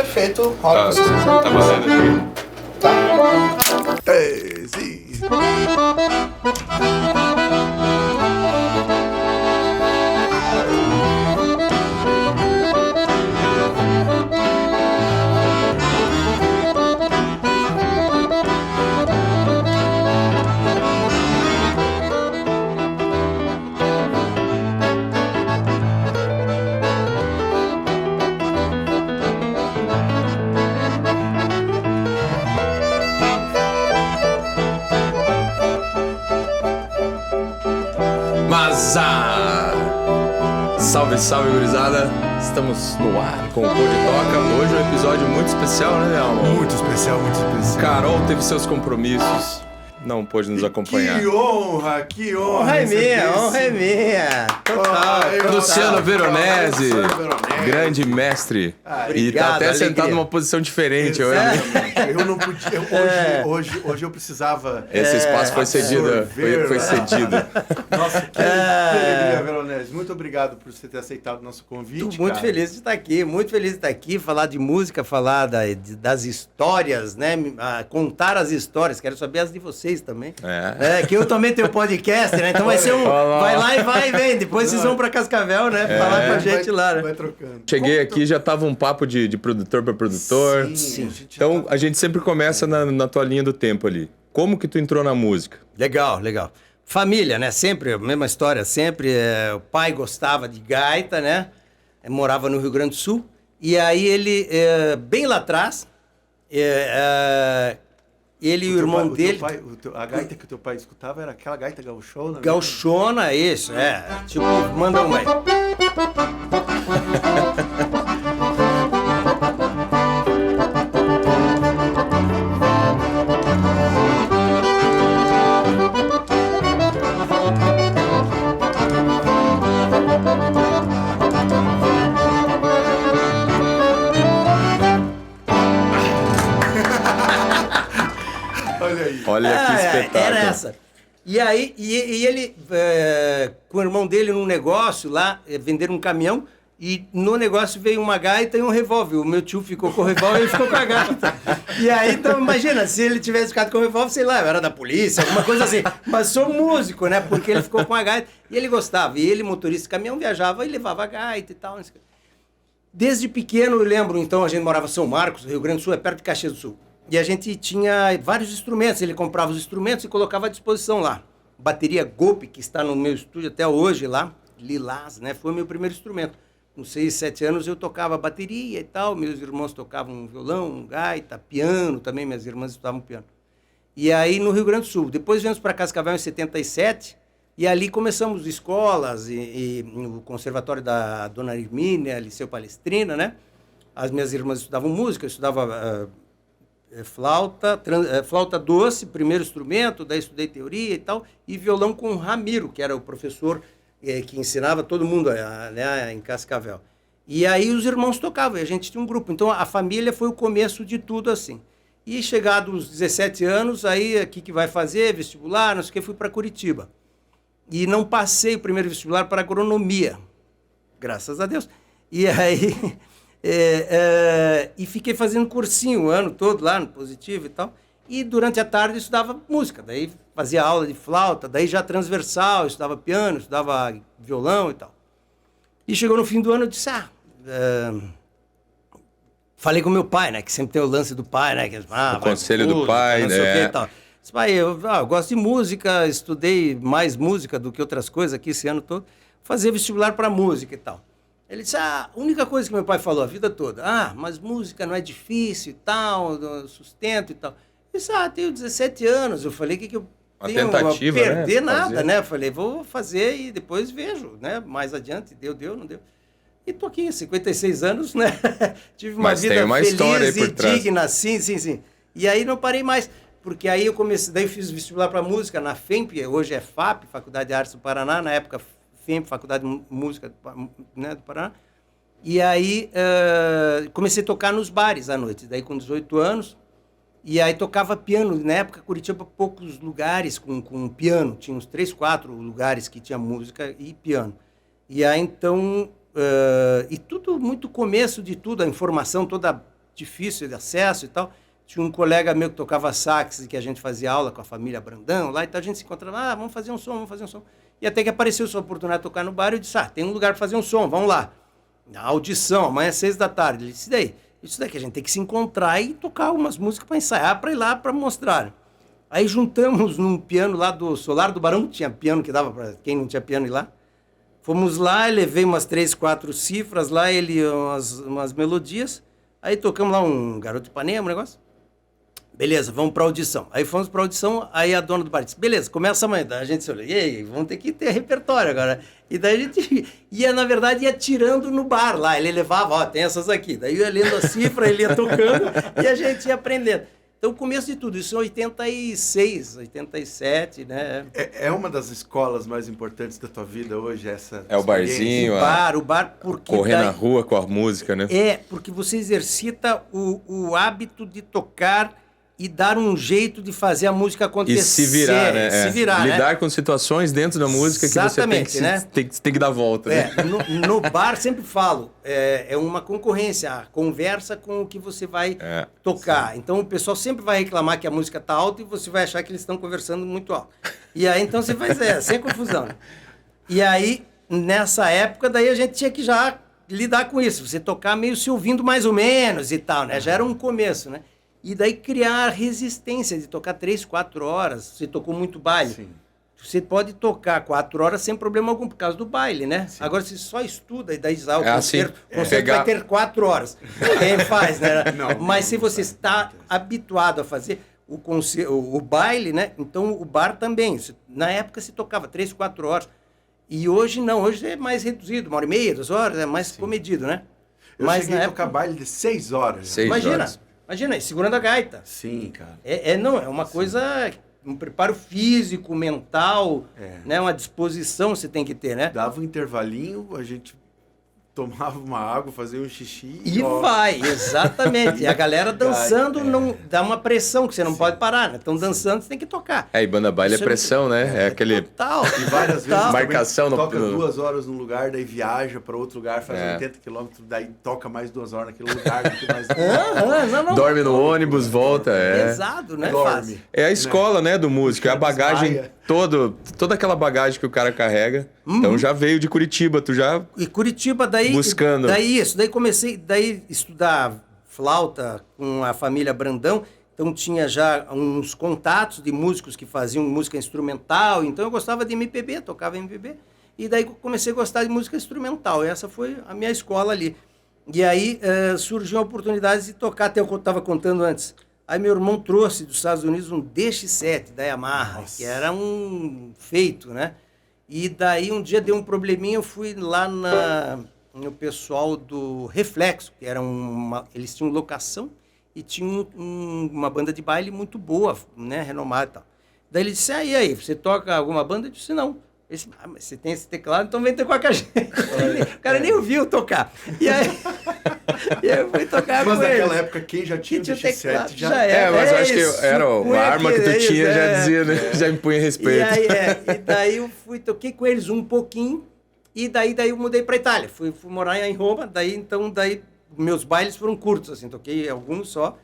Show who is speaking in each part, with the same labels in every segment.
Speaker 1: Perfeito. Roda você.
Speaker 2: Tá valendo aqui.
Speaker 1: Tá. Sim.
Speaker 2: Salve, salve, gurizada! Estamos no ar com o Pô de Toca. Hoje é um episódio muito especial, né, meu amor?
Speaker 1: Muito especial, muito especial.
Speaker 2: Carol teve seus compromissos, não pôde nos acompanhar.
Speaker 1: Que honra, que honra!
Speaker 3: Honra é minha! Total!
Speaker 2: Luciano Veronese,
Speaker 1: Luciano Veronese.
Speaker 2: Grande mestre.
Speaker 3: Obrigado,
Speaker 2: E tá até
Speaker 3: alegria.
Speaker 2: sentado numa posição diferente hoje.
Speaker 1: Eu não podia. Hoje eu precisava.
Speaker 2: Esse espaço foi cedido.
Speaker 1: absorver.
Speaker 2: Foi cedido.
Speaker 1: Nossa, que alegria, Veronese. Muito obrigado por você ter aceitado o nosso convite.
Speaker 3: Tô muito
Speaker 1: cara.
Speaker 3: feliz de estar aqui, muito feliz de estar aqui, falar de música, falar das histórias, né? Contar as histórias, quero saber as de vocês também. Que eu também tenho podcast, né? Então vai ser vai lá e vai e vem. Depois vocês vão pra Cascavel, né? Falar com a gente lá, né?
Speaker 1: Vai trocando.
Speaker 2: Cheguei aqui, já tava um papo de produtor para produtor.
Speaker 1: Sim.
Speaker 2: Então a gente sempre começa na tua linha do tempo ali. Como que tu entrou na música?
Speaker 3: Legal. Família, né? Sempre, a mesma história, sempre. O pai gostava de gaita, né? Morava no Rio Grande do Sul. E aí ele, bem lá atrás, ele e o irmão dele...
Speaker 1: A gaita que o teu pai escutava era aquela gaita gauchona? né?
Speaker 3: Gauchona, isso, tipo, manda um aí.
Speaker 1: Olha aí.
Speaker 2: Olha que espetáculo.
Speaker 3: Era essa. E aí, e ele, com o irmão dele num negócio lá, venderam um caminhão, e no negócio veio uma gaita e um revólver. O meu tio ficou com o revólver e ele ficou com a gaita. E aí, então, imagina, se ele tivesse ficado com o revólver, sei lá, era da polícia, alguma coisa assim. Mas sou músico, né? Porque ele ficou com a gaita. E ele gostava. E ele, motorista de caminhão, viajava e levava a gaita e tal. Não sei o quê. Desde pequeno, eu lembro, então, a gente morava em São Marcos, Rio Grande do Sul, é perto de Caxias do Sul. E a gente tinha vários instrumentos, ele comprava os instrumentos e colocava à disposição lá. Bateria Golpe, que está no meu estúdio até hoje lá, Lilás, né? Foi o meu primeiro instrumento. Com 6, 7 anos eu tocava bateria e tal, meus irmãos tocavam violão, gaita, piano também, minhas irmãs estudavam piano. E aí no Rio Grande do Sul. Depois viemos para Cascavel em 77, e ali começamos escolas, e o conservatório da Dona Hermínia, Liceu Palestrina, né? As minhas irmãs estudavam música, eu estudava... flauta doce, primeiro instrumento, daí estudei teoria e tal, e violão com o Ramiro, que era o professor que ensinava todo mundo né, em Cascavel. E aí os irmãos tocavam, e a gente tinha um grupo. Então a família foi o começo de tudo assim. E chegados os 17 anos, aí o que vai fazer? Vestibular, não sei o que, fui para Curitiba. E não passei o primeiro vestibular para agronomia, graças a Deus. E aí... e fiquei fazendo cursinho o ano todo lá no Positivo e tal. E durante a tarde eu estudava música. Daí fazia aula de flauta, daí já transversal, eu estudava piano, estudava violão e tal. E chegou no fim do ano, eu disse, falei com meu pai, né? Que sempre tem o lance do pai, né? Que,
Speaker 2: O conselho do pai,
Speaker 3: não sei o
Speaker 2: né?
Speaker 3: que e tal. Disse, pai, eu gosto de música, estudei mais música do que outras coisas aqui esse ano todo. Fazer vestibular para música e tal. Ele disse, a única coisa que meu pai falou a vida toda, mas música não é difícil e tal, sustento e tal. Eu disse, tenho 17 anos. Eu falei, que eu tenho
Speaker 2: tentativa,
Speaker 3: a perder,
Speaker 2: né?
Speaker 3: nada, né? Eu falei, vou fazer e depois vejo, né? Mais adiante, deu, não deu. E tô aqui, 56 anos, né? Tive uma
Speaker 2: Mas
Speaker 3: vida
Speaker 2: tem uma
Speaker 3: feliz
Speaker 2: história aí por
Speaker 3: e
Speaker 2: trás.
Speaker 3: digna, sim. E aí não parei mais, porque aí eu comecei, daí fiz vestibular para música na FEMP, hoje é FAP, Faculdade de Artes do Paraná, na época FEMP, Faculdade de Música, né, do Paraná. E aí comecei a tocar nos bares à noite, daí com 18 anos, e aí tocava piano. Na época, Curitiba, poucos lugares com piano, tinha uns 3, 4 lugares que tinha música e piano. E aí então, e tudo, muito começo de tudo, a informação toda difícil de acesso e tal. Tinha um colega meu que tocava sax, que a gente fazia aula com a família Brandão lá, então a gente se encontrava, vamos fazer um som. E até que apareceu essa oportunidade de tocar no bar, eu disse, tem um lugar para fazer um som, vamos lá. A audição, amanhã às 6 da tarde. Ele disse, isso daí que a gente tem que se encontrar e tocar umas músicas para ensaiar, para ir lá, para mostrar. Aí juntamos num piano lá do Solar do Barão, tinha piano que dava para quem não tinha piano ir lá. Fomos lá, levei umas 3, 4 cifras lá, ele umas melodias. Aí tocamos lá um Garoto de Ipanema, um negócio. Beleza, vamos para audição. Aí fomos para audição, aí a dona do bar disse, beleza, começa amanhã. Daí a gente se olhou, e aí, vamos ter que ter repertório agora. E daí a gente na verdade, ia tirando no bar lá. Ele levava, tem essas aqui. Daí eu ia lendo a cifra, ele ia tocando e a gente ia aprendendo. Então, o começo de tudo, isso em 86, 87, né?
Speaker 1: É uma das escolas mais importantes da tua vida hoje, essa
Speaker 2: É o barzinho,
Speaker 3: o bar, porque
Speaker 2: correr na rua com a música, né?
Speaker 3: Porque você exercita o hábito de tocar e dar um jeito de fazer a música acontecer.
Speaker 2: E se virar, né?
Speaker 3: Se virar,
Speaker 2: lidar
Speaker 3: né?
Speaker 2: com situações dentro da música que você tem que,
Speaker 3: né?
Speaker 2: tem que dar volta. Né?
Speaker 3: No bar, sempre falo, é uma concorrência, a conversa com o que você vai tocar. Sim. Então, o pessoal sempre vai reclamar que a música está alta e você vai achar que eles estão conversando muito alto. E aí, então, você faz sem confusão. Né? E aí, nessa época, daí a gente tinha que já lidar com isso. Você tocar meio se ouvindo mais ou menos e tal, né? Já era um começo, né? E daí criar resistência de tocar 3, 4 horas. Você tocou muito baile. Sim. Você pode tocar 4 horas sem problema algum, por causa do baile, né? Sim. Agora, você só estuda e daí o concerto vai ter 4 horas. Quem faz, né? Mas se você está habituado a fazer o baile, né? Então, o bar também. Na época, se tocava 3, 4 horas. E hoje não. Hoje é mais reduzido. 1h30, 2 horas. É mais comedido, né?
Speaker 1: Mas cheguei a tocar baile de 6 horas.
Speaker 3: 6 horas. Imagina, segurando a gaita.
Speaker 1: Sim, cara.
Speaker 3: É uma coisa, um preparo físico, mental, né? Uma disposição você tem que ter, né?
Speaker 1: Dava um intervalinho, a gente tomava uma água, fazia um xixi.
Speaker 3: E vai, exatamente. E a galera dançando não dá uma pressão, que você não pode parar, né? Estão dançando, você tem que tocar.
Speaker 2: E banda baile é pressão, né? É aquele...
Speaker 3: Total.
Speaker 1: E várias vezes
Speaker 2: marcação
Speaker 1: toca 2 horas num lugar, daí viaja para outro lugar, faz 80 quilômetros, daí toca mais 2 horas naquele lugar.
Speaker 3: Não.
Speaker 2: Dorme no ônibus, volta.
Speaker 3: Pesado, né?
Speaker 1: Dorme.
Speaker 2: É a escola, né, do músico. É a bagagem, toda aquela bagagem que o cara carrega. Então já veio de Curitiba, tu já...
Speaker 3: E Curitiba, daí...
Speaker 2: Buscando.
Speaker 3: Daí comecei a estudar flauta com a família Brandão. Então tinha já uns contatos de músicos que faziam música instrumental. Então eu gostava de MPB, tocava MPB. E daí comecei a gostar de música instrumental. Essa foi a minha escola ali. E aí surgiu a oportunidade de tocar, até eu estava contando antes. Aí meu irmão trouxe dos Estados Unidos um DX7 da Yamaha, que era um feito, né? E daí um dia deu um probleminha, eu fui lá no pessoal do Reflexo, que era eles tinham locação e tinham uma banda de baile muito boa, né, renomada e tal. Daí ele disse, e aí, você toca alguma banda? Eu disse, não. Ele disse, mas você tem esse teclado, então vem tocar com a gente. O cara nem ouviu tocar. E aí eu fui tocar com ele. Mas
Speaker 1: naquela época, quem já tinha o DX7
Speaker 3: já era.
Speaker 2: Mas eu acho que era uma arma que tu tinha, já dizia, né? Já impunha respeito.
Speaker 3: E daí eu toquei com eles um pouquinho, e daí eu mudei para Itália. Fui morar em Roma, daí meus bailes foram curtos, assim, toquei alguns só,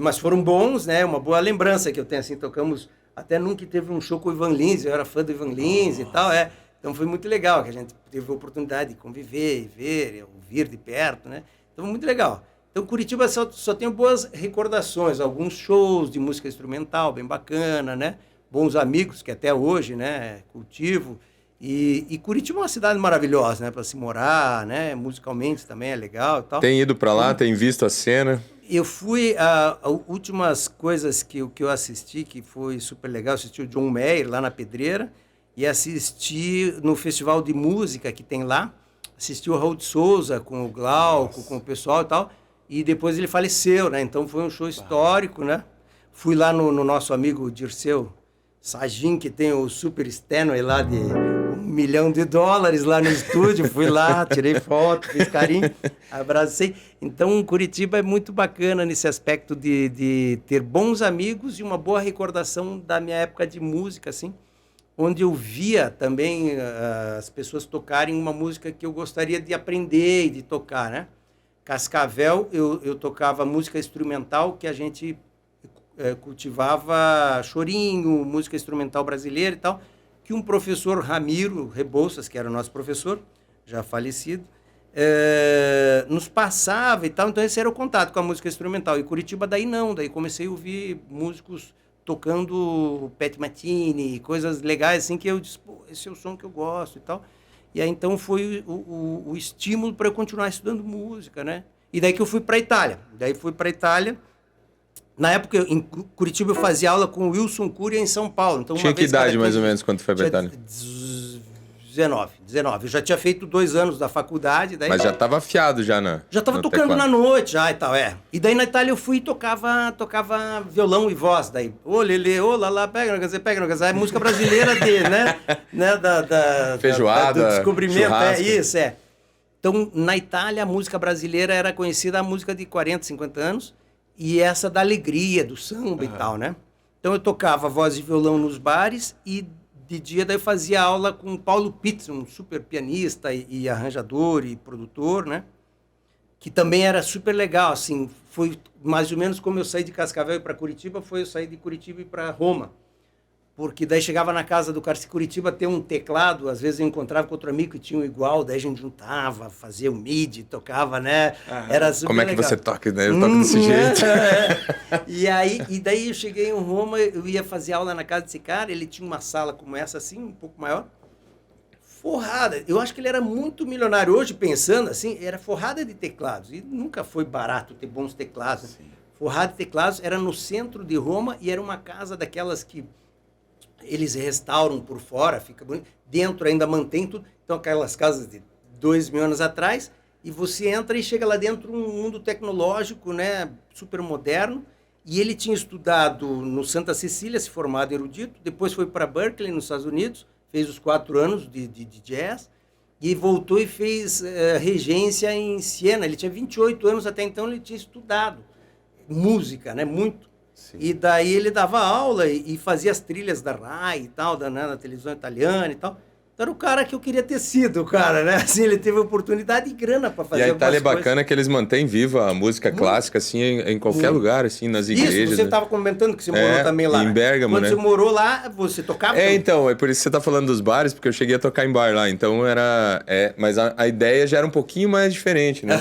Speaker 3: mas foram bons, né? Uma boa lembrança que eu tenho, assim, tocamos... Até nunca teve um show com o Ivan Lins, eu era fã do Ivan Lins e tal, Então foi muito legal, que a gente teve a oportunidade de conviver e ver, ouvir de perto, né? Então muito legal. Então Curitiba só tenho boas recordações, alguns shows de música instrumental bem bacana, né? Bons amigos que até hoje, né, cultivo. E Curitiba é uma cidade maravilhosa, né, para se morar, né? Musicalmente também é legal e tal.
Speaker 2: Tem ido para lá, tem visto a cena?
Speaker 3: Eu fui, as últimas coisas que eu assisti, que foi super legal, assisti o John Mayer lá na Pedreira e assisti no festival de música que tem lá, assisti o Raul de Souza com o Glauco, com o pessoal e tal, e depois ele faleceu, né? Então foi um show histórico, né? Fui lá no nosso amigo Dirceu Sagin, que tem o Super Stanley lá de $1 milhão lá no estúdio, fui lá, tirei foto, fiz carinho, abracei. Então, Curitiba é muito bacana nesse aspecto de ter bons amigos e uma boa recordação da minha época de música, assim, onde eu via também as pessoas tocarem uma música que eu gostaria de aprender e de tocar, né? Cascavel, eu tocava música instrumental, que a gente cultivava chorinho, música instrumental brasileira e tal, que um professor, Ramiro Rebouças, que era o nosso professor, já falecido, nos passava e tal. Então esse era o contato com a música instrumental. E Curitiba daí não, daí comecei a ouvir músicos tocando Pat Metheny, coisas legais assim, que eu disse, pô, esse é o som que eu gosto e tal. E aí então foi o estímulo para eu continuar estudando música, né? E daí que eu fui para a Itália. Daí fui para a Itália. Na época, em Curitiba, eu fazia aula com o Wilson Curia em São Paulo. Então,
Speaker 2: tinha que idade, mais ou menos, quando foi para a Itália?
Speaker 3: 19. Eu já tinha feito 2 anos da faculdade. Daí...
Speaker 2: Mas já estava afiado já na...
Speaker 3: Já estava tocando teclado. Na noite já e tal, E daí na Itália eu fui e tocava violão e voz. Daí, ô Lelê, ô Lalá, pega no casé. É música brasileira dele, né?
Speaker 2: Feijoada,
Speaker 3: do descobrimento,
Speaker 2: churrasco.
Speaker 3: Isso. Então, na Itália, a música brasileira era conhecida a música de 40, 50 anos. E essa da alegria, do samba e tal, né? Então eu tocava voz e violão nos bares e de dia daí eu fazia aula com o Paulo Pitts, um super pianista e arranjador e produtor, né? Que também era super legal, assim, foi mais ou menos como eu saí de Cascavel para Curitiba, foi eu sair de Curitiba e para Roma. Porque daí chegava na casa do cara, se Curitiba tem um teclado, às vezes eu encontrava com outro amigo que tinha um igual, daí a gente juntava, fazia o MIDI, tocava, né? Era super
Speaker 2: Como é que
Speaker 3: legal.
Speaker 2: você toca, né? Eu toco desse jeito.
Speaker 3: E daí eu cheguei em Roma, eu ia fazer aula na casa desse cara, ele tinha uma sala como essa, assim, um pouco maior, forrada. Eu acho que ele era muito milionário. Hoje, pensando assim, era forrada de teclados. E nunca foi barato ter bons teclados. Sim. Forrada de teclados, era no centro de Roma e era uma casa daquelas que eles restauram por fora, fica bonito. Dentro ainda mantém tudo. Então, aquelas casas de 2.000 anos atrás, e você entra e chega lá dentro um mundo tecnológico, né, super moderno. E ele tinha estudado no Santa Cecília, se formado erudito, depois foi para Berkeley, nos Estados Unidos, fez os 4 anos de jazz, e voltou e fez regência em Siena. Ele tinha 28 anos, até então ele tinha estudado música, né, muito. Sim. E daí ele dava aula e fazia as trilhas da RAI e tal, na televisão italiana e tal. Então era o cara que eu queria ter sido, o cara, né? Assim, ele teve oportunidade e grana para fazer.
Speaker 2: E a Itália é bacana
Speaker 3: coisas.
Speaker 2: Que eles mantêm viva a música clássica, assim, em qualquer lugar, assim, nas igrejas.
Speaker 3: Isso, você estava comentando que você morou também lá.
Speaker 2: Em Bérgamo,
Speaker 3: Quando você morou lá, você tocava?
Speaker 2: Então, é por isso que você está falando dos bares, porque eu cheguei a tocar em bar lá, então era... mas a ideia já era um pouquinho mais diferente, né?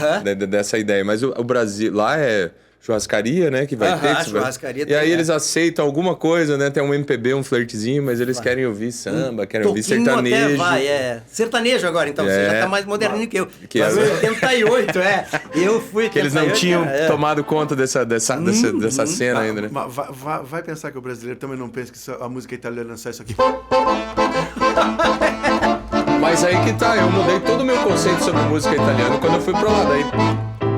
Speaker 2: Dessa ideia. Mas o Brasil, lá é... churrascaria, né? Que vai ter.
Speaker 3: Churrascaria
Speaker 2: e aí eles aceitam alguma coisa, né? Tem um MPB, um flirtzinho, mas eles querem ouvir samba, querem ouvir sertanejo.
Speaker 3: Sertanejo agora, então. Você já tá mais moderninho que eu. Mas 88, Eu fui...
Speaker 2: Que eles não tinham tomado conta dessa cena ainda, né?
Speaker 1: Vai pensar que o brasileiro também não pensa que a música italiana é só isso aqui.
Speaker 2: Mas aí que tá, eu mudei todo o meu conceito sobre música italiana quando eu fui pra lá. Daí...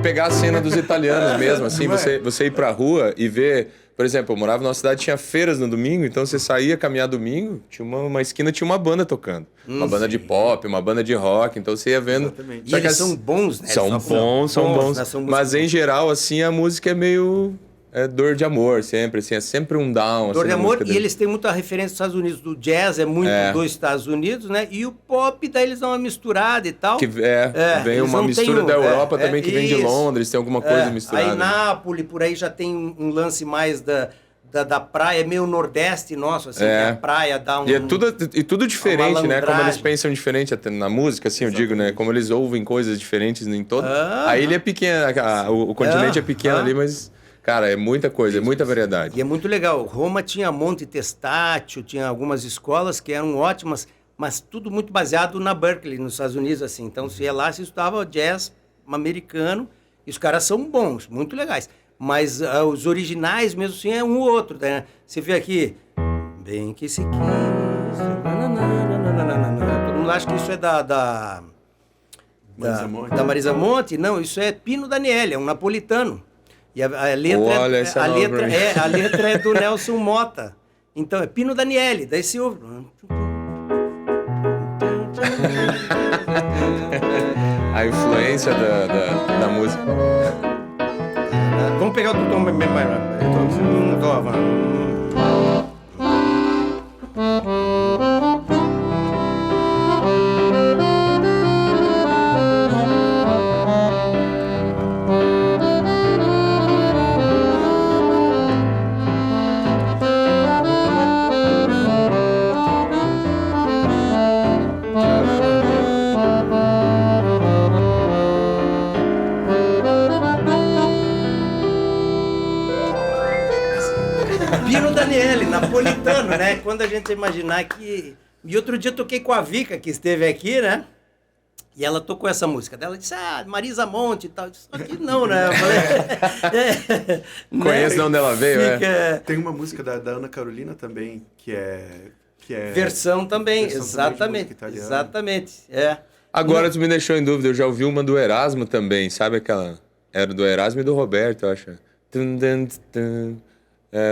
Speaker 2: pegar a cena dos italianos mesmo, assim, você ir pra rua e ver... Por exemplo, eu morava numa cidade que tinha feiras no domingo, então você saía caminhar domingo, tinha uma esquina, tinha uma banda tocando. Uma banda de pop, uma banda de rock, então você ia vendo...
Speaker 3: Exatamente. E eles são bons, né?
Speaker 2: São bons. Mas, em geral, assim, a música é meio... dor de amor, sempre, assim, é sempre um down.
Speaker 3: Dor
Speaker 2: assim,
Speaker 3: de amor, e eles têm muita referência dos Estados Unidos, do jazz é muito dos Estados Unidos, né? E o pop, daí eles dão uma misturada e tal.
Speaker 2: Que vem uma mistura da Europa também, que vem de Londres, tem alguma coisa misturada.
Speaker 3: Aí Nápoles, por aí já tem um lance mais da praia, meio nordeste nosso, assim, que a praia dá um...
Speaker 2: E tudo diferente, né? Como eles pensam diferente até na música, assim, exatamente. Eu digo, né? Como eles ouvem coisas diferentes em todo... A ilha é pequena, o continente é pequeno ali, mas... Cara, é muita coisa, é muita variedade.
Speaker 3: E é muito legal. Roma tinha Monte Testaccio, tinha algumas escolas que eram ótimas, mas tudo muito baseado na Berkeley, nos Estados Unidos, assim. Então, você ia lá, você estudava jazz americano, e os caras são bons, muito legais. Mas os originais mesmo, assim, é um ou outro, né? Você vê aqui... Bem que se quis... Todo mundo acha que isso é da Marisa Monte. Não, isso é Pino Daniele, é um napolitano. E a letra é do Nelson Motta. Então, é Pino Daniele. Daí se ouve...
Speaker 2: A influência da música.
Speaker 3: Vamos pegar outro tom mais... Daniele, napolitano, né? Quando a gente imaginar que... E outro dia eu toquei com a Vika, que esteve aqui, né? E ela tocou essa música dela, disse, Marisa Monte e tal. Eu disse, aqui não, né? Eu falei...
Speaker 2: Conheço de onde ela veio,
Speaker 1: Tem uma música da Ana Carolina também, que é
Speaker 3: versão também, exatamente. É.
Speaker 2: Agora tu me deixou em dúvida, eu já ouvi uma do Erasmo também, sabe aquela... Era do Erasmo e do Roberto, eu acho.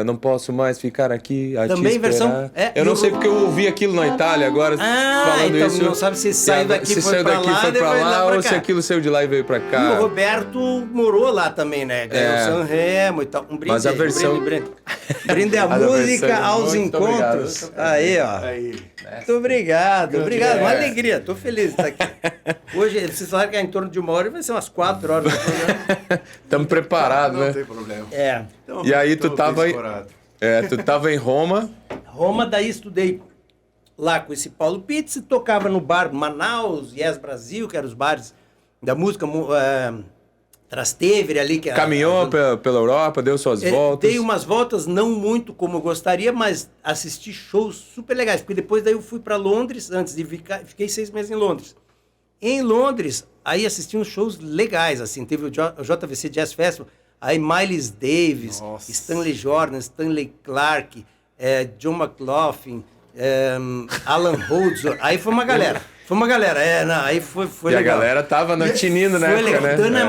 Speaker 2: Não posso mais ficar aqui a
Speaker 3: também
Speaker 2: te
Speaker 3: versão.
Speaker 2: Eu não sei porque eu ouvi aquilo na Itália, agora falando
Speaker 3: então
Speaker 2: isso.
Speaker 3: Não sabe se saiu daqui
Speaker 2: se
Speaker 3: foi pra lá
Speaker 2: ou se aquilo saiu de lá e veio pra cá.
Speaker 3: E o Roberto morou lá também, né? Ganhou Sanremo e tal. Um brinde.
Speaker 2: Mas a versão...
Speaker 3: Brinde a música aos encontros. Aí, ó. Muito obrigado. Uma alegria. Tô feliz de estar aqui. Hoje, vocês falaram que é em torno de 1 hora, vai ser umas 4 horas.
Speaker 2: Estamos preparados, né?
Speaker 1: Não tem problema.
Speaker 3: Então,
Speaker 2: e aí tu tava em Roma.
Speaker 3: Roma, daí estudei lá com esse Paulo Pizzi, tocava no bar Manaus, Yes Brasil, que eram os bares da música, Trastevere ali.
Speaker 2: Caminhou pela Europa, deu suas voltas?
Speaker 3: Dei umas voltas, não muito como eu gostaria, mas assisti shows super legais, porque depois daí eu fui para Londres, antes de fiquei 6 meses em Londres. Em Londres, aí assisti uns shows legais, assim, teve o JVC Jazz Festival, aí Miles Davis, Stanley Jordan, Stanley Clarke, John McLaughlin, Alan Rhodes, aí foi uma galera. Aí foi
Speaker 2: e
Speaker 3: legal.
Speaker 2: A galera tava no tinindo, né?
Speaker 3: Né? Tânia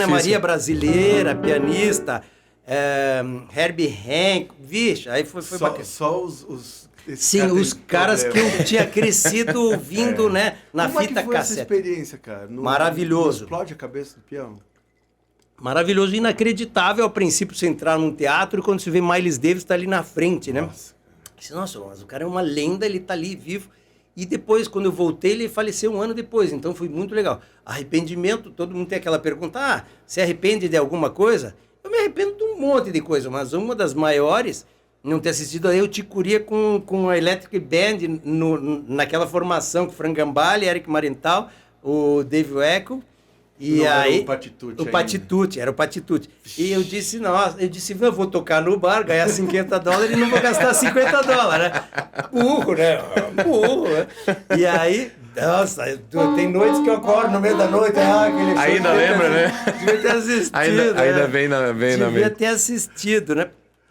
Speaker 3: Maria, brasileira, pianista, Herbie Hancock, vixe, aí foi bacana.
Speaker 1: Só os
Speaker 3: Sim, os caras que eu tinha crescido ouvindo, né, na
Speaker 1: Como
Speaker 3: fita
Speaker 1: é que foi
Speaker 3: cassete.
Speaker 1: essa experiência, cara?
Speaker 3: Maravilhoso.
Speaker 1: Explode a cabeça do peão.
Speaker 3: Maravilhoso e inacreditável ao princípio você entrar num teatro e quando você vê Miles Davis tá ali na frente, né? Nossa, mas o cara é uma lenda, ele tá ali vivo. E depois, quando eu voltei, ele faleceu 1 ano depois, então foi muito legal. Arrependimento, todo mundo tem aquela pergunta, se arrepende de alguma coisa? Eu me arrependo de um monte de coisa, mas uma das maiores, não ter assistido a Eu Te Curia com a Electric Band, naquela formação com Frank Gambale, Eric Marental, o Dave Weckl. E
Speaker 1: não,
Speaker 3: aí,
Speaker 1: era
Speaker 3: era o Patitucci. E eu disse, eu vou tocar no bar, ganhar $50 e não vou gastar $50, né? Burro, né? E aí, nossa, tem noites que eu acordo no meio da noite,
Speaker 2: ainda lembra, né?
Speaker 3: Devia ter assistido.
Speaker 2: Ainda vem na mente.
Speaker 3: Devia ter assistido, né?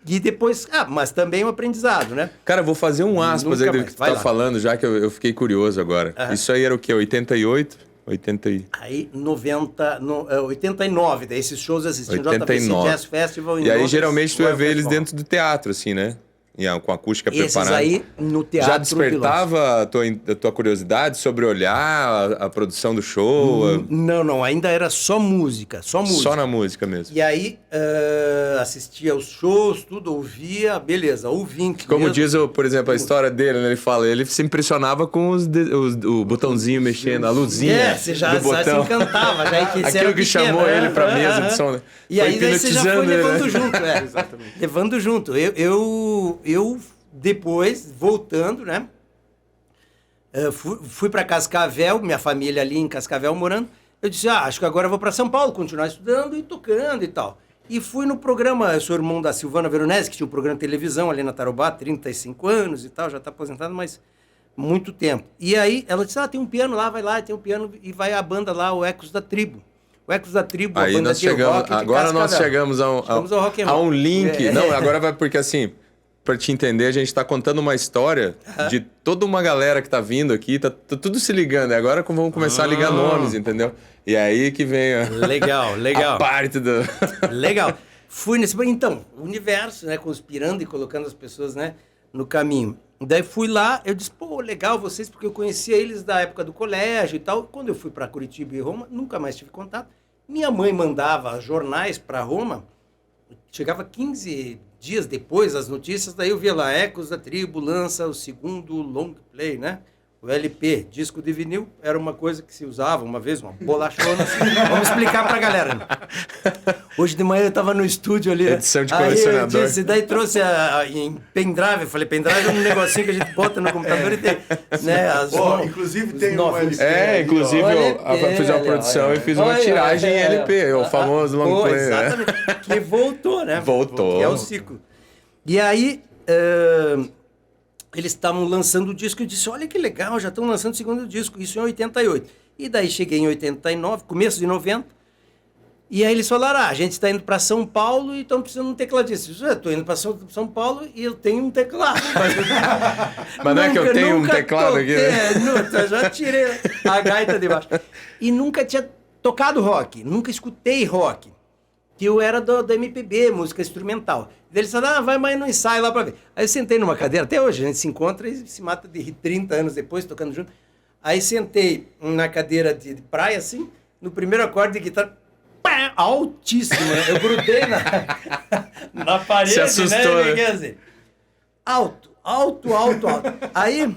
Speaker 3: E depois, mas também um aprendizado, né?
Speaker 2: Cara, vou fazer um aspas aí do que tu tá falando, já que eu fiquei curioso agora. Isso aí era o quê? 88? Aí,
Speaker 3: 89, daí esses shows assistindo
Speaker 2: 89.
Speaker 3: JVC Jazz Festival.
Speaker 2: E aí, geralmente, tu ia ver eles dentro do teatro, assim, né? Com a acústica preparada.
Speaker 3: Esses aí, no teatro.
Speaker 2: Já despertava a tua curiosidade sobre olhar a produção do show?
Speaker 3: Não, ainda era só música.
Speaker 2: Só na música mesmo.
Speaker 3: E aí, assistia aos shows, tudo, ouvia, beleza, ouvinte.
Speaker 2: Como diz, por exemplo, a história dele, né? Ele fala, ele se impressionava com o botãozinho mexendo, a luzinha
Speaker 3: você já
Speaker 2: do botão.
Speaker 3: se encantava.
Speaker 2: Aquilo que chamou ele pra mesa de som.
Speaker 3: E aí você já foi levando junto,
Speaker 1: Exatamente.
Speaker 3: Levando junto. Eu depois, voltando, né? Fui para Cascavel, minha família ali em Cascavel morando. Eu disse, acho que agora eu vou para São Paulo, continuar estudando e tocando e tal. E fui no programa, eu sou irmão da Silvana Veronese, que tinha um programa de televisão ali na Tarobá, 35 anos e tal, já está aposentado, mas muito tempo. E aí ela disse, tem um piano lá, vai lá, tem um piano, e vai a banda lá, o Ecos da Tribo. O Ecos da Tribo,
Speaker 2: aí a banda de rock de agora nós chegamos a um link. Não, agora vai, porque assim... Pra te entender, a gente tá contando uma história de toda uma galera que tá vindo aqui, tá tudo se ligando. Agora vamos começar a ligar nomes, entendeu? E aí que vem
Speaker 3: legal.
Speaker 2: a parte do...
Speaker 3: Legal. Fui nesse... Então, o universo, né? Conspirando e colocando as pessoas, né? No caminho. Daí fui lá, eu disse, legal vocês, porque eu conhecia eles da época do colégio e tal. Quando eu fui para Curitiba e Roma, nunca mais tive contato. Minha mãe mandava jornais para Roma, chegava 15 dias depois as notícias, daí eu via lá, Ecos da Tribo lança o 2º long play, né? O LP, disco de vinil, era uma coisa que se usava uma vez, uma bolachona assim. Vamos explicar pra galera. Hoje de manhã eu tava no estúdio ali.
Speaker 2: Edição de colecionador.
Speaker 3: Aí eu disse, daí trouxe em pendrive, eu falei, pendrive é um negocinho que a gente bota no computador e tem, né?
Speaker 1: Inclusive tem um LP.
Speaker 2: Inclusive eu fiz uma produção e fiz uma tiragem em LP, o famoso long play.
Speaker 3: Exatamente, que voltou, né?
Speaker 2: Voltou.
Speaker 3: Que é o ciclo. E aí, eles estavam lançando o disco e eu disse, olha que legal, já estão lançando o segundo disco, isso em 88. E daí cheguei em 89, começo de 90, e aí eles falaram, a gente está indo para São Paulo e estão precisando de um tecladista. Eu disse, estou indo para São Paulo e eu tenho um teclado.
Speaker 2: Mas não é que eu tenho um teclado aqui, né?
Speaker 3: Eu já tirei a gaita de baixo. E nunca tinha tocado rock, nunca escutei rock. Que eu era do MPB, música instrumental. Daí eles falaram, vai mais no ensaio lá pra ver. Aí eu sentei numa cadeira, até hoje a gente se encontra e se mata de rir 30 anos depois, tocando junto. Aí sentei na cadeira de praia, assim, no primeiro acorde de guitarra, pá, altíssimo, né? Eu grudei na parede,
Speaker 2: se assustou,
Speaker 3: né? E fiquei assim, alto. Aí...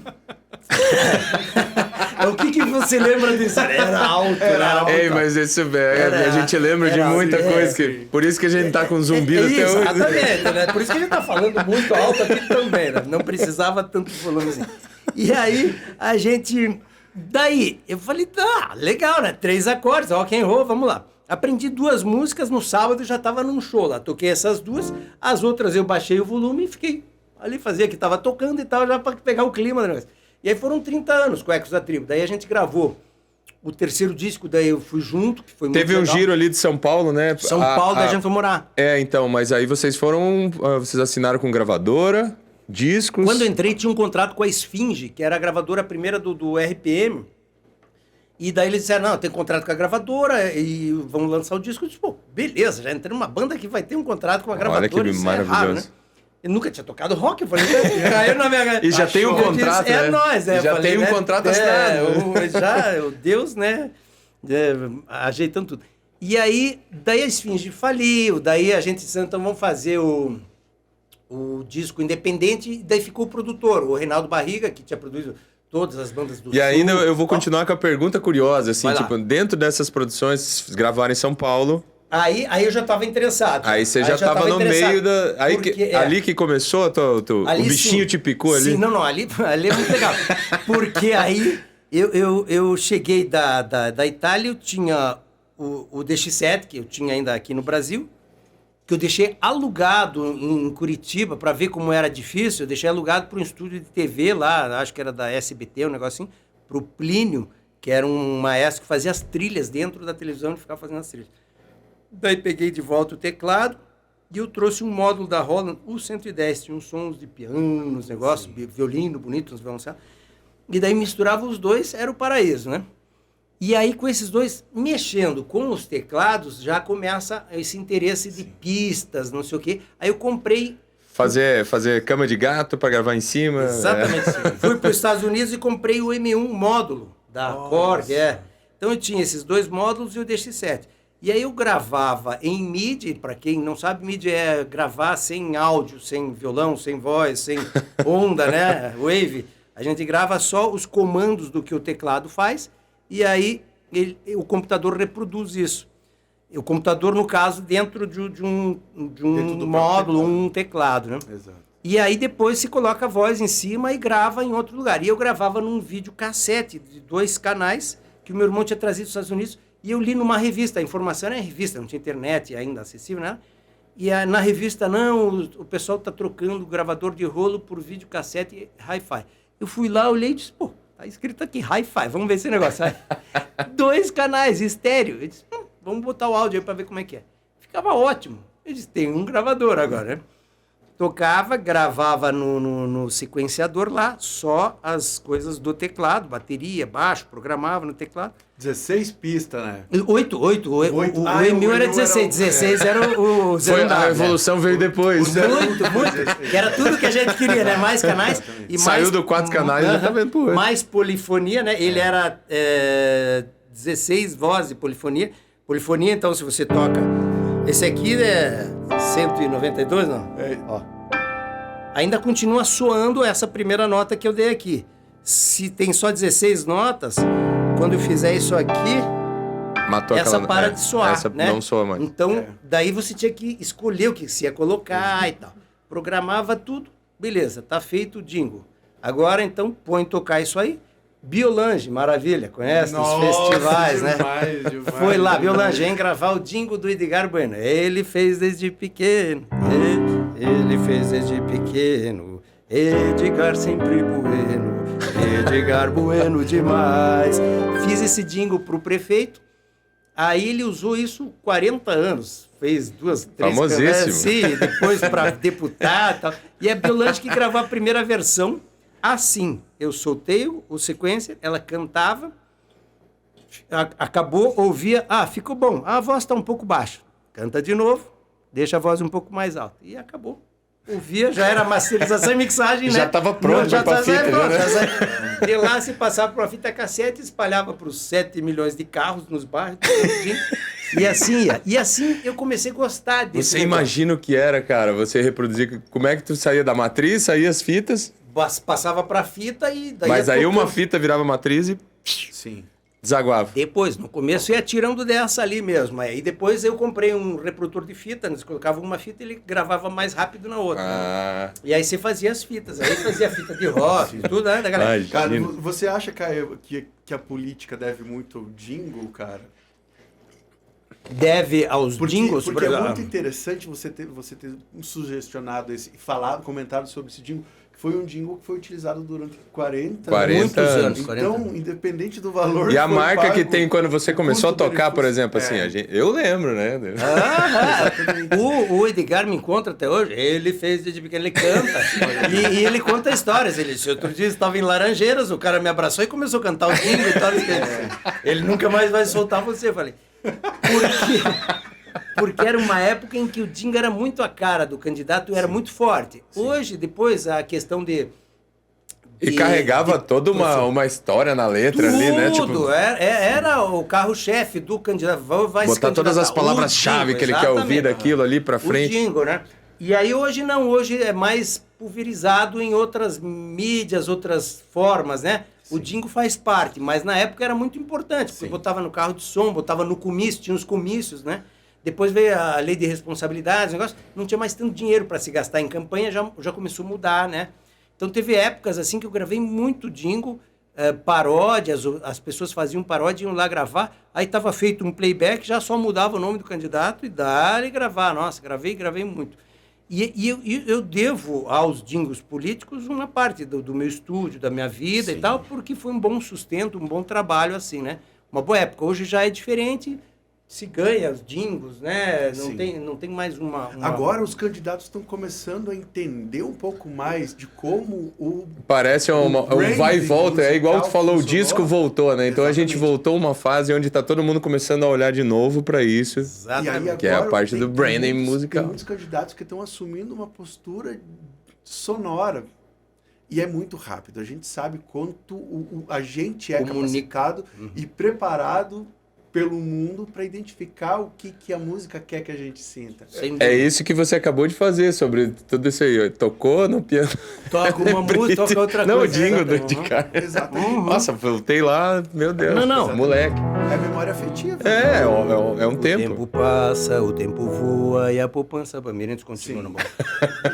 Speaker 3: O que você lembra disso? Era alto, era alto.
Speaker 2: Ei, mas isso a gente lembra de muita coisa. Por isso que a gente tá com zumbido até hoje.
Speaker 3: Exatamente, né? Por isso que a gente tá falando muito alto aqui também, né? Não precisava tanto volume assim. E aí, a gente... Daí, eu falei, tá, legal, né? 3 acordes, rock and roll, vamos lá. Aprendi 2 músicas, no sábado já tava num show lá. Toquei essas 2, as outras eu baixei o volume e fiquei ali, fazia que tava tocando e tal, já para pegar o clima do negócio. E aí foram 30 anos com Ecos da Tribo. Daí a gente gravou o 3º disco, daí eu fui junto, que foi muito
Speaker 2: Teve um
Speaker 3: legal.
Speaker 2: Giro ali de São Paulo, né?
Speaker 3: São Paulo, daí a gente foi morar.
Speaker 2: Então, mas aí vocês assinaram com gravadora, discos...
Speaker 3: Quando eu entrei, tinha um contrato com a Esfinge, que era a gravadora primeira do RPM. E daí eles disseram, não, tem contrato com a gravadora e vamos lançar o disco. Eu disse, pô, beleza, já entrei numa banda que vai ter um contrato com a gravadora.
Speaker 2: Olha que
Speaker 3: isso
Speaker 2: maravilhoso.
Speaker 3: É raro, né? Eu nunca tinha tocado rock, eu falei, caiu na minha...
Speaker 2: E já tem um contrato,
Speaker 3: disse,
Speaker 2: né?
Speaker 3: É nóis, né?
Speaker 2: Já
Speaker 3: falei,
Speaker 2: tem um
Speaker 3: né?
Speaker 2: contrato assinado.
Speaker 3: O Deus, né? Ajeitando tudo. E aí, daí a Esfinge faliu, daí a gente disse, então vamos fazer o disco independente, e daí ficou o produtor, o Reinaldo Barriga, que tinha produzido todas as bandas do
Speaker 2: E ainda eu vou continuar com a pergunta curiosa, assim, tipo, dentro dessas produções, gravaram em São Paulo...
Speaker 3: Aí eu já estava interessado.
Speaker 2: Aí você já estava no meio da... Ali que começou o bichinho te picou ali?
Speaker 3: Sim, não, ali é muito legal. Porque aí eu cheguei da Itália, eu tinha o DX7, que eu tinha ainda aqui no Brasil, que eu deixei alugado em Curitiba para ver como era difícil. Eu deixei alugado para um estúdio de TV lá, acho que era da SBT, um negócio assim, para o Plínio, que era um maestro que fazia as trilhas dentro da televisão e ficava fazendo as trilhas. Daí peguei de volta o teclado e eu trouxe um módulo da Roland, o 110, tinha uns sons de piano, uns negócios, violino bonito, uns violoncelos. E daí misturava os dois, era o paraíso, né? E aí com esses dois, mexendo com os teclados, já começa esse interesse de pistas, não sei o quê. Aí eu comprei...
Speaker 2: Fazer cama de gato para gravar em cima.
Speaker 3: Exatamente. Fui para os Estados Unidos e comprei o M1 módulo da Korg. Então eu tinha esses 2 módulos e o DX7. E aí eu gravava em MIDI, para quem não sabe, MIDI é gravar sem áudio, sem violão, sem voz, sem onda, né? Wave. A gente grava só os comandos do que o teclado faz e aí o computador reproduz isso. E o computador, no caso, dentro de um módulo, um teclado, né?
Speaker 1: Exato.
Speaker 3: E aí depois se coloca a voz em cima e grava em outro lugar. E eu gravava num videocassete de 2 canais que o meu irmão tinha trazido dos Estados Unidos. E eu li numa revista, a informação era em revista, não tinha internet ainda acessível, né? E na revista, não, o pessoal está trocando o gravador de rolo por videocassete hi-fi. Eu fui lá, olhei e disse, pô, tá escrito aqui, hi-fi, vamos ver esse negócio. 2 canais, estéreo. Eu disse, vamos botar o áudio aí para ver como é que é. Ficava ótimo. Eu disse, tem um gravador agora, né? Tocava, gravava no sequenciador lá, só as coisas do teclado, bateria, baixo, programava no teclado.
Speaker 1: 16 pistas, né?
Speaker 3: 8. O E1000 era 16. 16 era o 0.
Speaker 2: A evolução veio depois.
Speaker 3: Muito. Que era tudo que a gente queria, né? Mais canais. E
Speaker 2: saiu
Speaker 3: mais,
Speaker 2: do 4 canais e já tá vendo por 8.
Speaker 3: Mais polifonia, né? Ele era 16 vozes de polifonia. Polifonia, então, se você toca... Esse aqui é 192, não? Ó. Ainda continua soando essa primeira nota que eu dei aqui. Se tem só 16 notas, quando eu fizer isso aqui,
Speaker 2: matou
Speaker 3: essa para de soar,
Speaker 2: essa
Speaker 3: né?
Speaker 2: não soa mais.
Speaker 3: Então, daí você tinha que escolher o que se ia colocar e tal. Programava tudo, beleza, tá feito o jingle. Agora, então, põe tocar isso aí. Biolange, maravilha, conhece? Os festivais,
Speaker 1: demais,
Speaker 3: né? Foi lá, Biolange, vem gravar o jingle do Edgar Bueno. Ele fez desde pequeno. ele fez desde pequeno. Edgar sempre bueno, Edgar bueno demais. Fiz esse jingle pro prefeito, aí ele usou isso 40 anos. Fez 2, 3
Speaker 2: famosíssimo.
Speaker 3: Sim, depois para deputado e tal. E a Biolange que gravou a primeira versão assim. Eu soltei o sequência, ela cantava, acabou, ouvia, ficou bom, a voz está um pouco baixa. Canta de novo, deixa a voz um pouco mais alta. E acabou. Ouvia, já era masterização e mixagem, né?
Speaker 2: Já estava pronto para fita, né?
Speaker 3: De lá se passava para uma fita cassete, espalhava para os 7 milhões de carros nos bairros. E assim ia. E assim eu comecei a gostar desse
Speaker 2: Você
Speaker 3: negócio.
Speaker 2: imagina o que era, cara? Você reproduzir... Como é que tu saía da matriz, saía as fitas...
Speaker 3: Passava para fita e... daí
Speaker 2: Mas aí uma fita virava matriz e...
Speaker 1: Sim.
Speaker 2: Desaguava.
Speaker 3: Depois, no começo, ia tirando dessa ali mesmo. Aí depois eu comprei um reprodutor de fita, né? Você colocava uma fita e ele gravava mais rápido na outra. Né? E aí você fazia as fitas. Aí fazia fita de rock, tudo, né? Da galera.
Speaker 1: Cara, você acha, Caio, que a política deve muito ao jingle, cara?
Speaker 3: Deve aos jingles?
Speaker 1: Porque é muito interessante você ter sugestionado esse, comentado sobre esse jingle. Foi um jingle que foi utilizado durante 40
Speaker 3: anos.
Speaker 1: Então, independente do valor...
Speaker 2: E a marca que tem quando você começou a tocar, por exemplo, assim, eu lembro, né?
Speaker 3: O Edgar me encontra até hoje, ele fez desde pequeno, ele canta. e ele conta histórias. Outro dia estava em Laranjeiras, o cara me abraçou e começou a cantar o jingle e tal. Ele nunca mais vai soltar você. Eu falei, porque era uma época em que o jingle era muito a cara do candidato, era muito forte. Sim. Hoje, depois, a questão de...
Speaker 2: E carregava toda uma história na letra
Speaker 3: tudo,
Speaker 2: ali, né?
Speaker 3: Tudo, era o carro-chefe do candidato. Vai
Speaker 2: botar todas as palavras-chave que ele quer ouvir daquilo ali pra frente.
Speaker 3: O jingle, né? E aí hoje não, hoje é mais pulverizado em outras mídias, outras formas, né? Sim. O jingle faz parte, mas na época era muito importante, porque botava no carro de som, botava no comício, tinha os comícios, né? Depois veio a lei de responsabilidades, negócio, não tinha mais tanto dinheiro para se gastar em campanha, já começou a mudar, né? Então teve épocas assim que eu gravei muito jingle, paródias, as pessoas faziam paródia, iam lá gravar, aí estava feito um playback, já só mudava o nome do candidato e dali gravar. Nossa, gravei muito. E eu devo aos jingles políticos uma parte do meu estúdio, da minha vida. Sim. E tal, porque foi um bom sustento, um bom trabalho, assim, né? Uma boa época. Hoje já é diferente, se ganha os jingles, né? Não tem mais uma...
Speaker 1: Agora os candidatos estão começando a entender um pouco mais de como o...
Speaker 2: Parece um vai e volta, é igual tu falou, funcionou. O disco voltou, né? Então a gente voltou uma fase onde tá todo mundo começando a olhar de novo para isso.
Speaker 1: Exatamente.
Speaker 2: Que é a parte do branding musical.
Speaker 1: Tem muitos candidatos que estão assumindo uma postura sonora. E é muito rápido. A gente sabe quanto a gente é capacitado e preparado pelo mundo para identificar o que a música quer que a gente sinta.
Speaker 2: É isso que você acabou de fazer sobre tudo isso aí. Tocou no piano.
Speaker 3: Toca uma música, toca outra coisa.
Speaker 2: Não, o jingle de cara.
Speaker 1: Exatamente.
Speaker 2: Nossa, voltei lá, meu Deus.
Speaker 3: Não.
Speaker 2: Moleque.
Speaker 1: É memória afetiva.
Speaker 2: É um tempo.
Speaker 3: O tempo passa, o tempo voa e a poupança Bandeirantes continua no bom.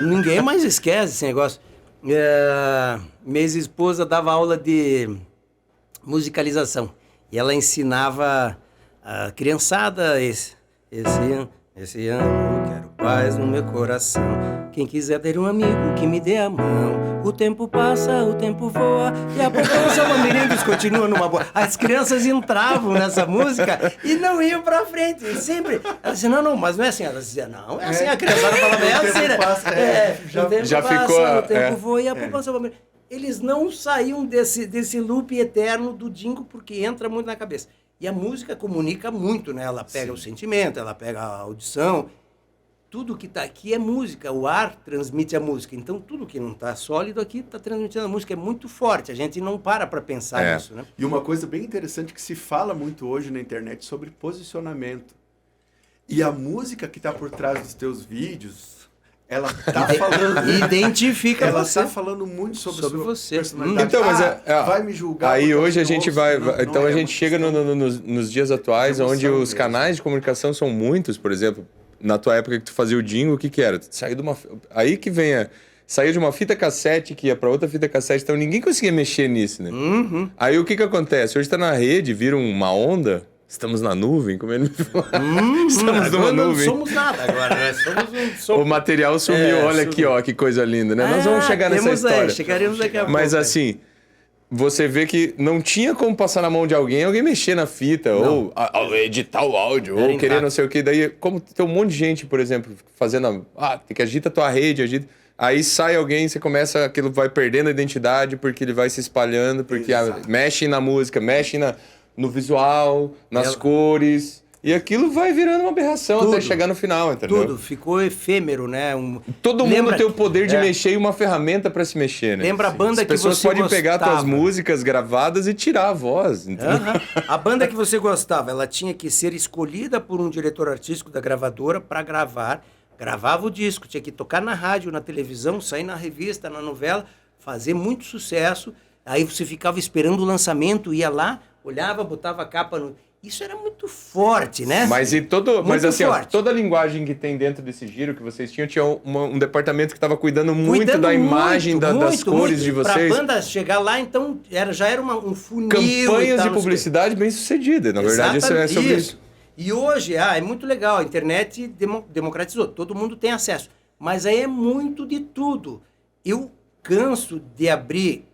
Speaker 3: Ninguém mais esquece esse negócio. Minha ex-esposa dava aula de musicalização. E ela ensinava a criançada esse ano eu quero paz no meu coração. Quem quiser ter um amigo que me dê a mão. O tempo passa, o tempo voa e a poupança Bandeirantes continua numa boa. As crianças entravam nessa música e não iam pra frente. E sempre. Ela dizia, não, mas não é assim. Ela dizia, não, é assim. A criançada falava, é assim, né?
Speaker 2: Já ficou.
Speaker 3: O tempo voa e a poupança Bandeirantes. Eles não saíam desse loop eterno do jingle porque entra muito na cabeça. E a música comunica muito, né? Ela pega o sentimento, ela pega a audição. Tudo que está aqui é música. O ar transmite a música. Então, tudo que não está sólido aqui está transmitindo a música. É muito forte. A gente não para pensar nisso, né?
Speaker 1: E uma coisa bem interessante que se fala muito hoje na internet sobre posicionamento. E a música que está por trás dos teus vídeos... Ela tá falando...
Speaker 3: Identifica
Speaker 1: ela
Speaker 3: você.
Speaker 1: Ela tá falando muito sobre você. Personalidade.
Speaker 2: Então, mas
Speaker 1: vai me julgar.
Speaker 2: Aí hoje a gente vai... Então a gente chega nos dias atuais, onde os canais de comunicação são muitos, por exemplo. Na tua época que tu fazia o jingle, o que era? Tu saiu de uma... Aí que vem saiu de uma fita cassete que ia pra outra fita cassete, então ninguém conseguia mexer nisso, né? Aí o que acontece? Hoje tá na rede, vira uma onda... Estamos na nuvem? Como ele me falou? Estamos numa nuvem.
Speaker 3: Não somos nada agora, né?
Speaker 2: O material sumiu, olha aqui, ó, que coisa linda, né? Nós vamos chegar nessa história.
Speaker 3: Chegaremos daqui a pouco.
Speaker 2: Mas assim, você vê que não tinha como passar na mão de alguém mexer na fita, ou editar o áudio, ou querer não sei o que. Daí, como tem um monte de gente, por exemplo, fazendo, tem que agita a tua rede, agita... Aí sai alguém, você começa, aquilo vai perdendo a identidade, porque ele vai se espalhando, porque mexe na música, mexe no visual, nas cores, e aquilo vai virando uma aberração até chegar no final, entendeu?
Speaker 3: Tudo, ficou efêmero, né?
Speaker 2: Todo mundo tem o poder de mexer e uma ferramenta para se mexer, né?
Speaker 3: Lembra a banda que você gostava?
Speaker 2: As pessoas podem pegar tuas músicas gravadas e tirar a voz, entendeu?
Speaker 3: A banda que você gostava, ela tinha que ser escolhida por um diretor artístico da gravadora para gravar. Gravava o disco, tinha que tocar na rádio, na televisão, sair na revista, na novela, fazer muito sucesso. Aí você ficava esperando o lançamento, ia lá, olhava, botava a capa no... Isso era muito forte, né?
Speaker 2: Mas assim, toda a linguagem que tem dentro desse giro que vocês tinham, tinha um departamento que estava cuidando muito da imagem, das cores de vocês.
Speaker 3: Pra banda chegar lá, então, já era um funil.
Speaker 2: Campanhas de publicidade bem sucedidas, na verdade, isso é sobre isso.
Speaker 3: E hoje, é muito legal, a internet democratizou, todo mundo tem acesso. Mas aí é muito de tudo. Eu canso de abrir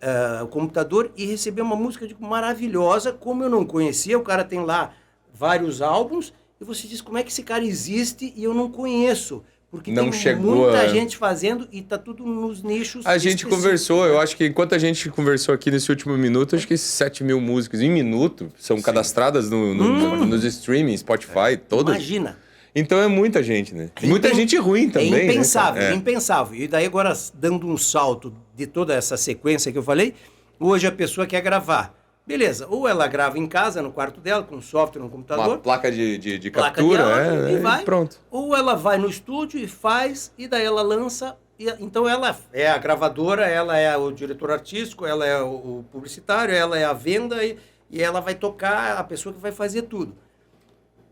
Speaker 3: o computador e receber uma música maravilhosa, como eu não conhecia, o cara tem lá vários álbuns, e você diz, como é que esse cara existe e eu não conheço? Porque
Speaker 2: não
Speaker 3: tem muita gente fazendo e tá tudo nos nichos.
Speaker 2: A gente conversou, eu acho que enquanto a gente conversou aqui nesse último minuto, acho que 7 mil músicas em minuto são cadastradas nos streaming, Spotify, todas.
Speaker 3: Imagina.
Speaker 2: Então é muita gente, né? Muita gente ruim também.
Speaker 3: É impensável,
Speaker 2: né,
Speaker 3: impensável. E daí agora, dando um salto de toda essa sequência que eu falei, hoje a pessoa quer gravar. Beleza, ou ela grava em casa, no quarto dela, com software no computador.
Speaker 2: Uma placa de captura,
Speaker 3: e vai.
Speaker 2: Pronto.
Speaker 3: Ou ela vai no estúdio e faz, e daí ela lança. Então ela é a gravadora, ela é o diretor artístico, ela é o publicitário, ela é a venda, e ela vai tocar, a pessoa que vai fazer tudo.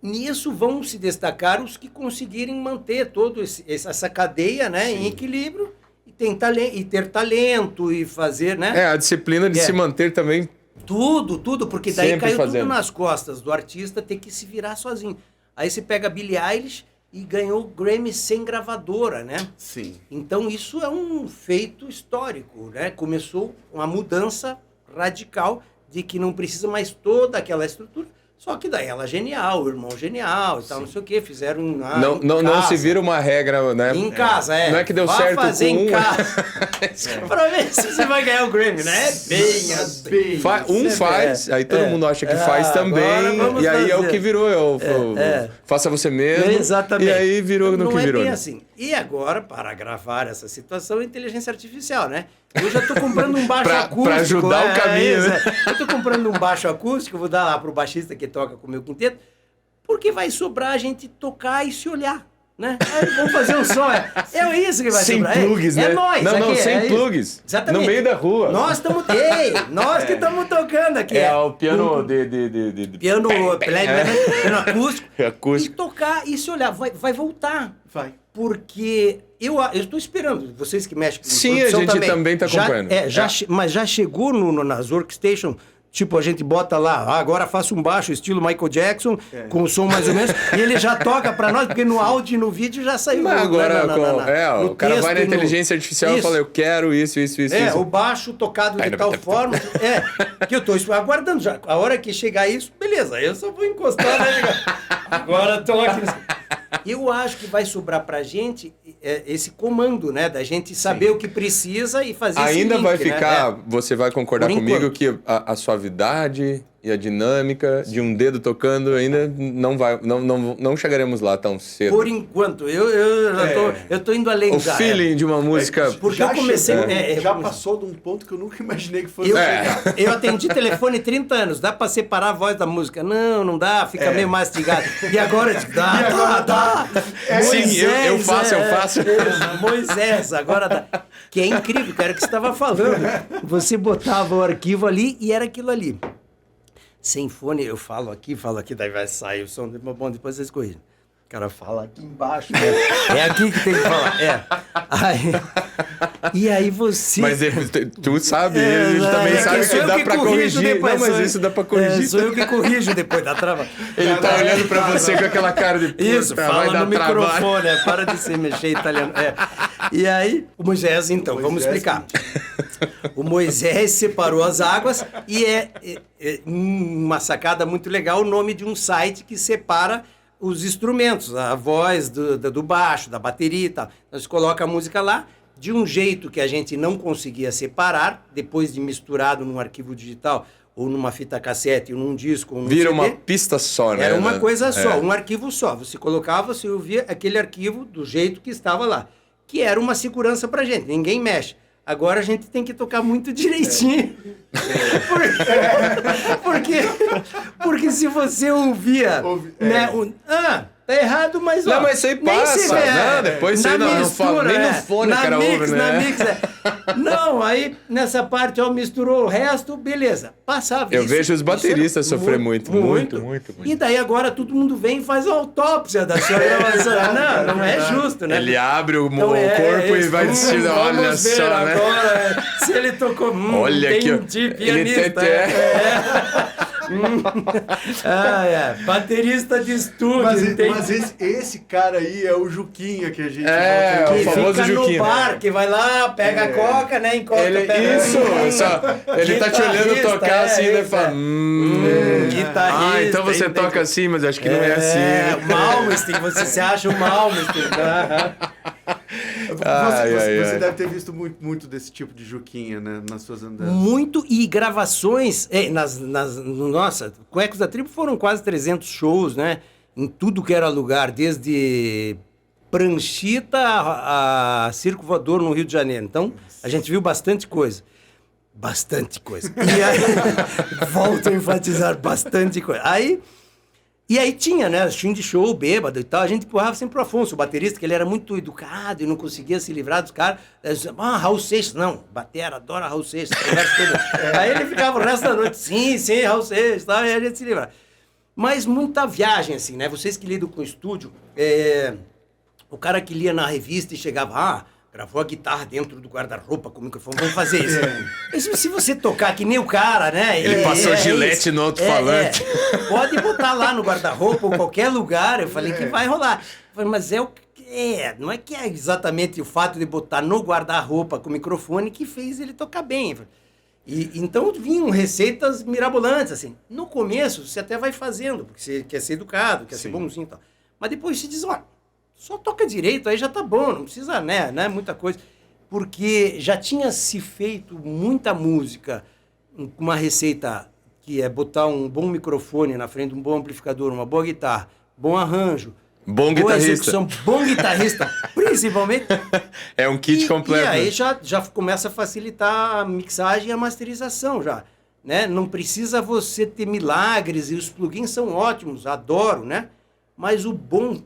Speaker 3: Nisso vão se destacar os que conseguirem manter toda essa cadeia, né, em equilíbrio, e ter talento, e fazer, né?
Speaker 2: A disciplina de se manter também.
Speaker 3: Tudo, porque daí
Speaker 2: sempre
Speaker 3: caiu
Speaker 2: fazendo.
Speaker 3: tudo nas costas do artista ter que se virar sozinho. Aí você pega a Billie Eilish e ganhou o Grammy sem gravadora, né?
Speaker 1: Sim.
Speaker 3: Então isso é um feito histórico, né? Começou uma mudança radical de que não precisa mais toda aquela estrutura. Só que daí ela é genial, o irmão genial e tal, não sei o quê, fizeram
Speaker 2: não se vira uma regra, né?
Speaker 3: Em casa,
Speaker 2: Não é que deu certo
Speaker 3: fazer
Speaker 2: com
Speaker 3: em casa. Pra ver se você vai ganhar o Grammy, né?
Speaker 2: Faz, aí todo mundo acha que faz também, e aí é o que virou, faça você mesmo.
Speaker 3: Exatamente.
Speaker 2: E aí virou no que virou.
Speaker 3: Não é bem assim. E agora, para gravar essa situação, inteligência artificial, né? Eu já estou comprando um baixo acústico.
Speaker 2: Para ajudar o caminho, né?
Speaker 3: Eu estou comprando um baixo acústico, vou dar lá pro baixista que toca com o meu quinteto, porque vai sobrar a gente tocar e se olhar, né? Aí vamos fazer um som. É isso que vai sobrar.
Speaker 2: Sem plugs, né?
Speaker 3: É nós.
Speaker 2: Não,
Speaker 3: aqui,
Speaker 2: sem plugs.
Speaker 3: Exatamente.
Speaker 2: No meio da rua.
Speaker 3: Nós estamos... nós que estamos tocando aqui.
Speaker 2: O piano
Speaker 3: Piano acústico.
Speaker 2: Acústico.
Speaker 3: E tocar e se olhar. Vai voltar.
Speaker 1: Vai.
Speaker 3: Porque eu estou esperando, vocês que mexem com
Speaker 2: Sim, a gente também está acompanhando.
Speaker 3: Mas já chegou nas workstation, tipo, a gente bota lá, agora faça um baixo estilo Michael Jackson, com o som mais ou menos, e ele já toca para nós, porque no áudio e no vídeo já saiu.
Speaker 2: Mas agora, o cara vai na inteligência artificial e fala, eu quero isso.
Speaker 3: O baixo tocado de tal forma, que eu estou aguardando já. A hora que chegar isso, beleza, eu só vou encostar, né? Agora estou aqui. Eu acho que vai sobrar pra gente esse comando, né? Da gente saber o que precisa e fazer
Speaker 2: ainda
Speaker 3: esse link,
Speaker 2: vai ficar,
Speaker 3: né?
Speaker 2: você vai concordar comigo que a suavidade e a dinâmica de um dedo tocando ainda não chegaremos lá tão cedo.
Speaker 3: Por enquanto, eu tô indo além
Speaker 2: o feeling de uma música.
Speaker 3: Porque eu comecei...
Speaker 1: já passou de um ponto que eu nunca imaginei que fosse.
Speaker 3: Eu atendi telefone 30 anos, dá pra separar a voz da música? Não dá, fica meio mastigado. E agora dá.
Speaker 2: Sim, eu faço.
Speaker 3: Moisés, agora dá. Que é incrível, cara, que você estava falando. Você botava o arquivo ali e era aquilo ali. Sem fone, eu falo aqui, daí vai sair o som. Bom, depois vocês corrigem. O cara fala aqui embaixo, né? É aqui que tem que falar. E aí você...
Speaker 2: Mas tu sabe, a gente também sabe que dá pra corrigir.
Speaker 3: Depois,
Speaker 2: não, mas isso dá pra corrigir.
Speaker 3: Sou eu que corrijo depois, dá trabalho.
Speaker 2: Ele tá olhando pra você com aquela cara de...
Speaker 3: Isso, fala
Speaker 2: vai dar
Speaker 3: no
Speaker 2: trabalho.
Speaker 3: microfone, para de se mexer italiano. E aí, o Moisés, então, vamos explicar. O Moisés separou as águas e é uma sacada muito legal o nome de um site que separa os instrumentos, a voz do baixo, da bateria e tal. Nós coloca a música lá de um jeito que a gente não conseguia separar, depois de misturado num arquivo digital ou numa fita cassete ou num disco ou num
Speaker 2: Vira
Speaker 3: CD,
Speaker 2: uma pista só, né?
Speaker 3: era uma coisa só, um arquivo só. Você colocava, você ouvia aquele arquivo do jeito que estava lá, que era uma segurança pra gente, ninguém mexe. Agora a gente tem que tocar muito direitinho. Porque se você ouvia... né, tá errado, mas...
Speaker 2: Não, mas isso aí passa. Não, depois você não fala. Nem no fone o cara ouve, né?
Speaker 3: Na mix, Não, aí nessa parte, misturou o resto, beleza. Passava.
Speaker 2: Eu vejo os bateristas sofrer muito.
Speaker 3: E daí agora todo mundo vem e faz a autópsia da sua gravação. Não é justo, né?
Speaker 2: Ele abre o corpo e vai destino. Olha só, né?
Speaker 3: Agora, se ele tocou...
Speaker 2: olha
Speaker 3: entendi,
Speaker 2: aqui,
Speaker 3: pianista. Baterista de estúdio.
Speaker 1: Mas esse cara aí é o Juquinha que a gente...
Speaker 2: o famoso Juquinha.
Speaker 3: Fica no bar, que vai lá, pega a coca, né? Encosta,
Speaker 2: ele tá te olhando tocar assim, né? Fala...
Speaker 3: guitarrista.
Speaker 2: Então você toca assim, mas acho que não é assim.
Speaker 3: Malmsteen, você se acha o Malmsteen.
Speaker 1: Você deve ter visto muito desse tipo de Juquinha, né? Nas suas andanças.
Speaker 3: Muito, e gravações... Nossa, Cuecos da Tribo foram quase 300 shows, né? Em tudo que era lugar, desde Pranchita a Circo Voador no Rio de Janeiro. Então, a gente viu bastante coisa. Bastante coisa. E aí, volto a enfatizar, bastante coisa. E aí tinha, né? Tinha de show, bêbado e tal. A gente empurrava sempre pro Afonso, o baterista, que ele era muito educado e não conseguia se livrar dos caras. Raul Seixas. Não, batera, adora Raul Seixas. Aí ele ficava o resto da noite, sim, Raul Seixas, tal, e a gente se livrava. Mas muita viagem, assim, né? Vocês que lidam com o estúdio, o cara que lia na revista e chegava, gravou a guitarra dentro do guarda-roupa com o microfone, vamos fazer isso. Mas se você tocar que nem o cara, né?
Speaker 2: Ele passou gilete no alto-falante.
Speaker 3: Pode botar lá no guarda-roupa ou qualquer lugar. Eu falei que vai rolar. Eu falei, mas não é que é exatamente o fato de botar no guarda-roupa com o microfone que fez ele tocar bem. Então vinham receitas mirabolantes, assim. No começo você até vai fazendo, porque você quer ser educado, quer ser bonzinho e tal. Mas depois você diz, olha, só toca direito, aí já tá bom, não precisa, né, muita coisa. Porque já tinha se feito muita música, uma receita que é botar um bom microfone na frente, um bom amplificador, uma boa guitarra, bom arranjo,
Speaker 2: bom guitarrista.
Speaker 3: Bom guitarrista, principalmente.
Speaker 2: É um kit completo.
Speaker 3: E aí já começa a facilitar a mixagem e a masterização já, né? Não precisa você ter milagres, e os plugins são ótimos, adoro, né? Mas o bom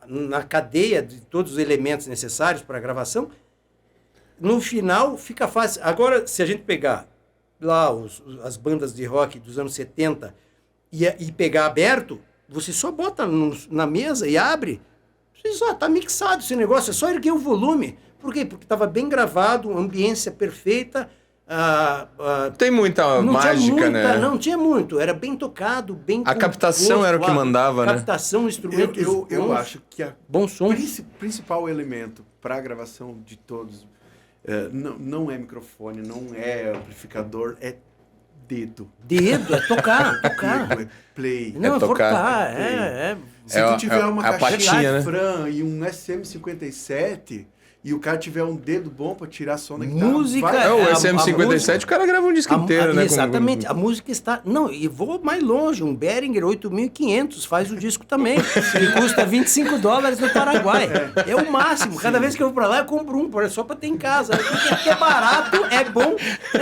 Speaker 3: na cadeia de todos os elementos necessários para a gravação, no final fica fácil. Agora, se a gente pegar lá as bandas de rock dos anos 70 e pegar aberto, você só bota na mesa e abre, você só tá mixado esse negócio, é só erguer o volume. Por quê? Porque estava bem gravado, ambiência perfeita.
Speaker 2: Tem muita mágica, né?
Speaker 3: Não tinha muito, era bem tocado, bem
Speaker 2: a captação era o que mandava, né?
Speaker 3: Captação, instrumentos
Speaker 1: eu acho que
Speaker 3: bom som.
Speaker 1: Principal elemento para a gravação de todos não é microfone, não é amplificador, é dedo.
Speaker 3: Dedo, é tocar.
Speaker 1: Dedo, é play.
Speaker 3: Não,
Speaker 2: é tocar.
Speaker 3: Se
Speaker 1: tu tiver uma caixinha
Speaker 2: né?
Speaker 1: Fran e um SM57 e o cara tiver um dedo bom pra tirar som da guitarra...
Speaker 3: Música...
Speaker 2: o SM57 o cara grava um disco inteiro, né?
Speaker 3: Exatamente. A música está... Não, e vou mais longe. Um Behringer 8500 faz o disco também. Ele custa $25 no Paraguai. É o máximo. Cada vez que eu vou pra lá, eu compro um. Só pra ter em casa. Porque é barato, é bom.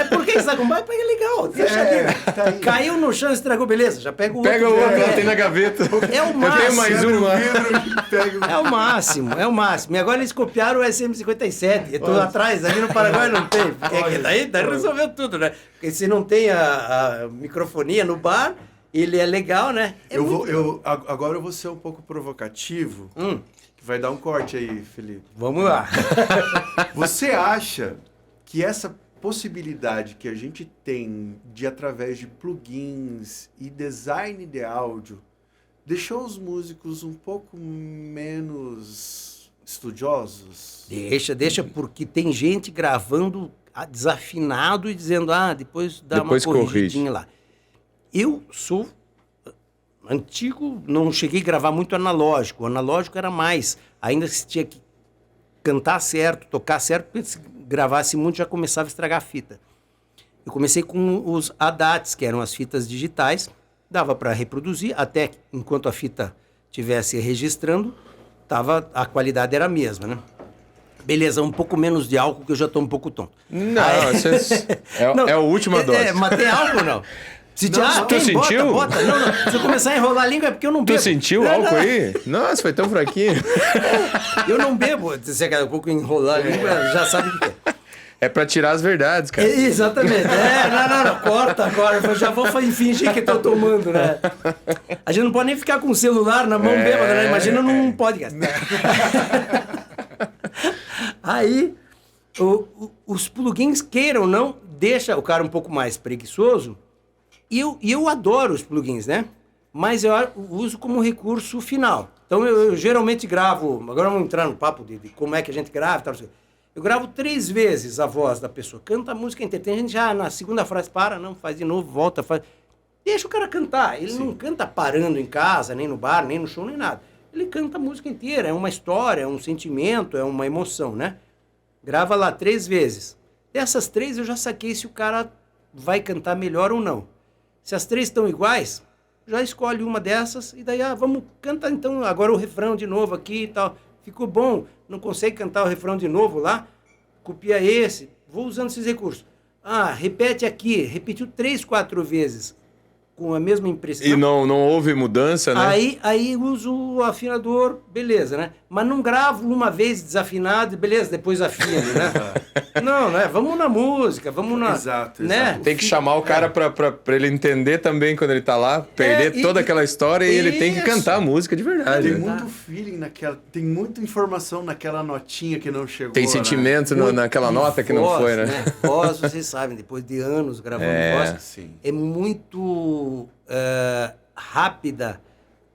Speaker 3: Por que você tá com baixo? É legal. Deixa ali. Caiu no chão, estragou. Beleza, já pega o outro.
Speaker 2: Pega o outro, tem na gaveta.
Speaker 3: É o máximo.
Speaker 2: Eu tenho mais um lá.
Speaker 3: É o máximo. E agora eles copiaram o SM57. Eu tô atrás, ali no Paraguai não tem. Porque daí resolveu tudo, né? Porque se não tem a microfonia no bar Ele é legal, né?
Speaker 1: Agora eu vou ser um pouco provocativo, que vai dar um corte aí, Felipe.
Speaker 3: Vamos lá.
Speaker 1: Você acha que essa possibilidade que a gente tem de, através de plugins e design de áudio, deixou os músicos um pouco menos estudiosos?
Speaker 3: Deixa, porque tem gente gravando desafinado e dizendo, depois dá uma corrigidinha lá. Eu sou antigo, não cheguei a gravar muito analógico. O analógico era mais. Ainda se tinha que cantar certo, tocar certo, porque se gravasse muito já começava a estragar a fita. Eu comecei com os ADATs, que eram as fitas digitais. Dava para reproduzir, até enquanto a fita estivesse registrando, a qualidade era a mesma, né? Beleza, um pouco menos de álcool, que eu já estou um pouco tonto.
Speaker 2: Não, é a última dose.
Speaker 3: Mas tem álcool ou não? Se
Speaker 2: tu sentiu?
Speaker 3: Bota. Não. Se eu começar a enrolar a língua é porque eu não bebo.
Speaker 2: Tu sentiu álcool aí? Nossa, foi tão fraquinho.
Speaker 3: Eu não bebo. Se daqui a pouco enrolar a língua, já sabe o que é.
Speaker 2: É pra tirar as verdades, cara.
Speaker 3: Exatamente. Não, corta agora. Eu já vou fingir que tô tomando, né? A gente não pode nem ficar com o celular na mão bêbada, né? Imagina num podcast. Aí, os plugins, queiram ou não, deixa o cara um pouco mais preguiçoso. E eu adoro os plugins, né? Mas eu uso como recurso final. Então, eu geralmente gravo... Agora vamos entrar no papo de como é que a gente grava e tal. Eu gravo 3 vezes a voz da pessoa. Canta a música inteira. Tem gente já na segunda frase, faz de novo, volta, faz... Deixa o cara cantar. Ele não canta parando em casa, nem no bar, nem no show, nem nada. Ele canta a música inteira. É uma história, é um sentimento, é uma emoção, né? Grava lá 3 vezes. Dessas 3 eu já saquei se o cara vai cantar melhor ou não. Se as 3 estão iguais, já escolhe uma dessas e daí, vamos cantar então agora o refrão de novo aqui e tal. Ficou bom, não consegue cantar o refrão de novo lá? Copia esse, vou usando esses recursos. Repete aqui, repetiu 3, 4 vezes com a mesma impressão.
Speaker 2: E não houve mudança, né?
Speaker 3: Aí uso o afinador, beleza, né? Mas não gravo uma vez desafinado, beleza, depois afino, né? Não, né? Vamos na música, vamos na...
Speaker 1: Exato.
Speaker 3: Né?
Speaker 2: Tem que chamar o cara pra ele entender também quando ele tá lá, perder toda aquela história e ele tem que cantar a música de verdade.
Speaker 1: Tem muito feeling naquela... Tem muita informação naquela notinha que não chegou.
Speaker 2: Tem sentimento naquela nota que não foi, né?
Speaker 3: Voz, vocês sabem, depois de anos gravando voz,
Speaker 1: sim.
Speaker 3: É muito rápida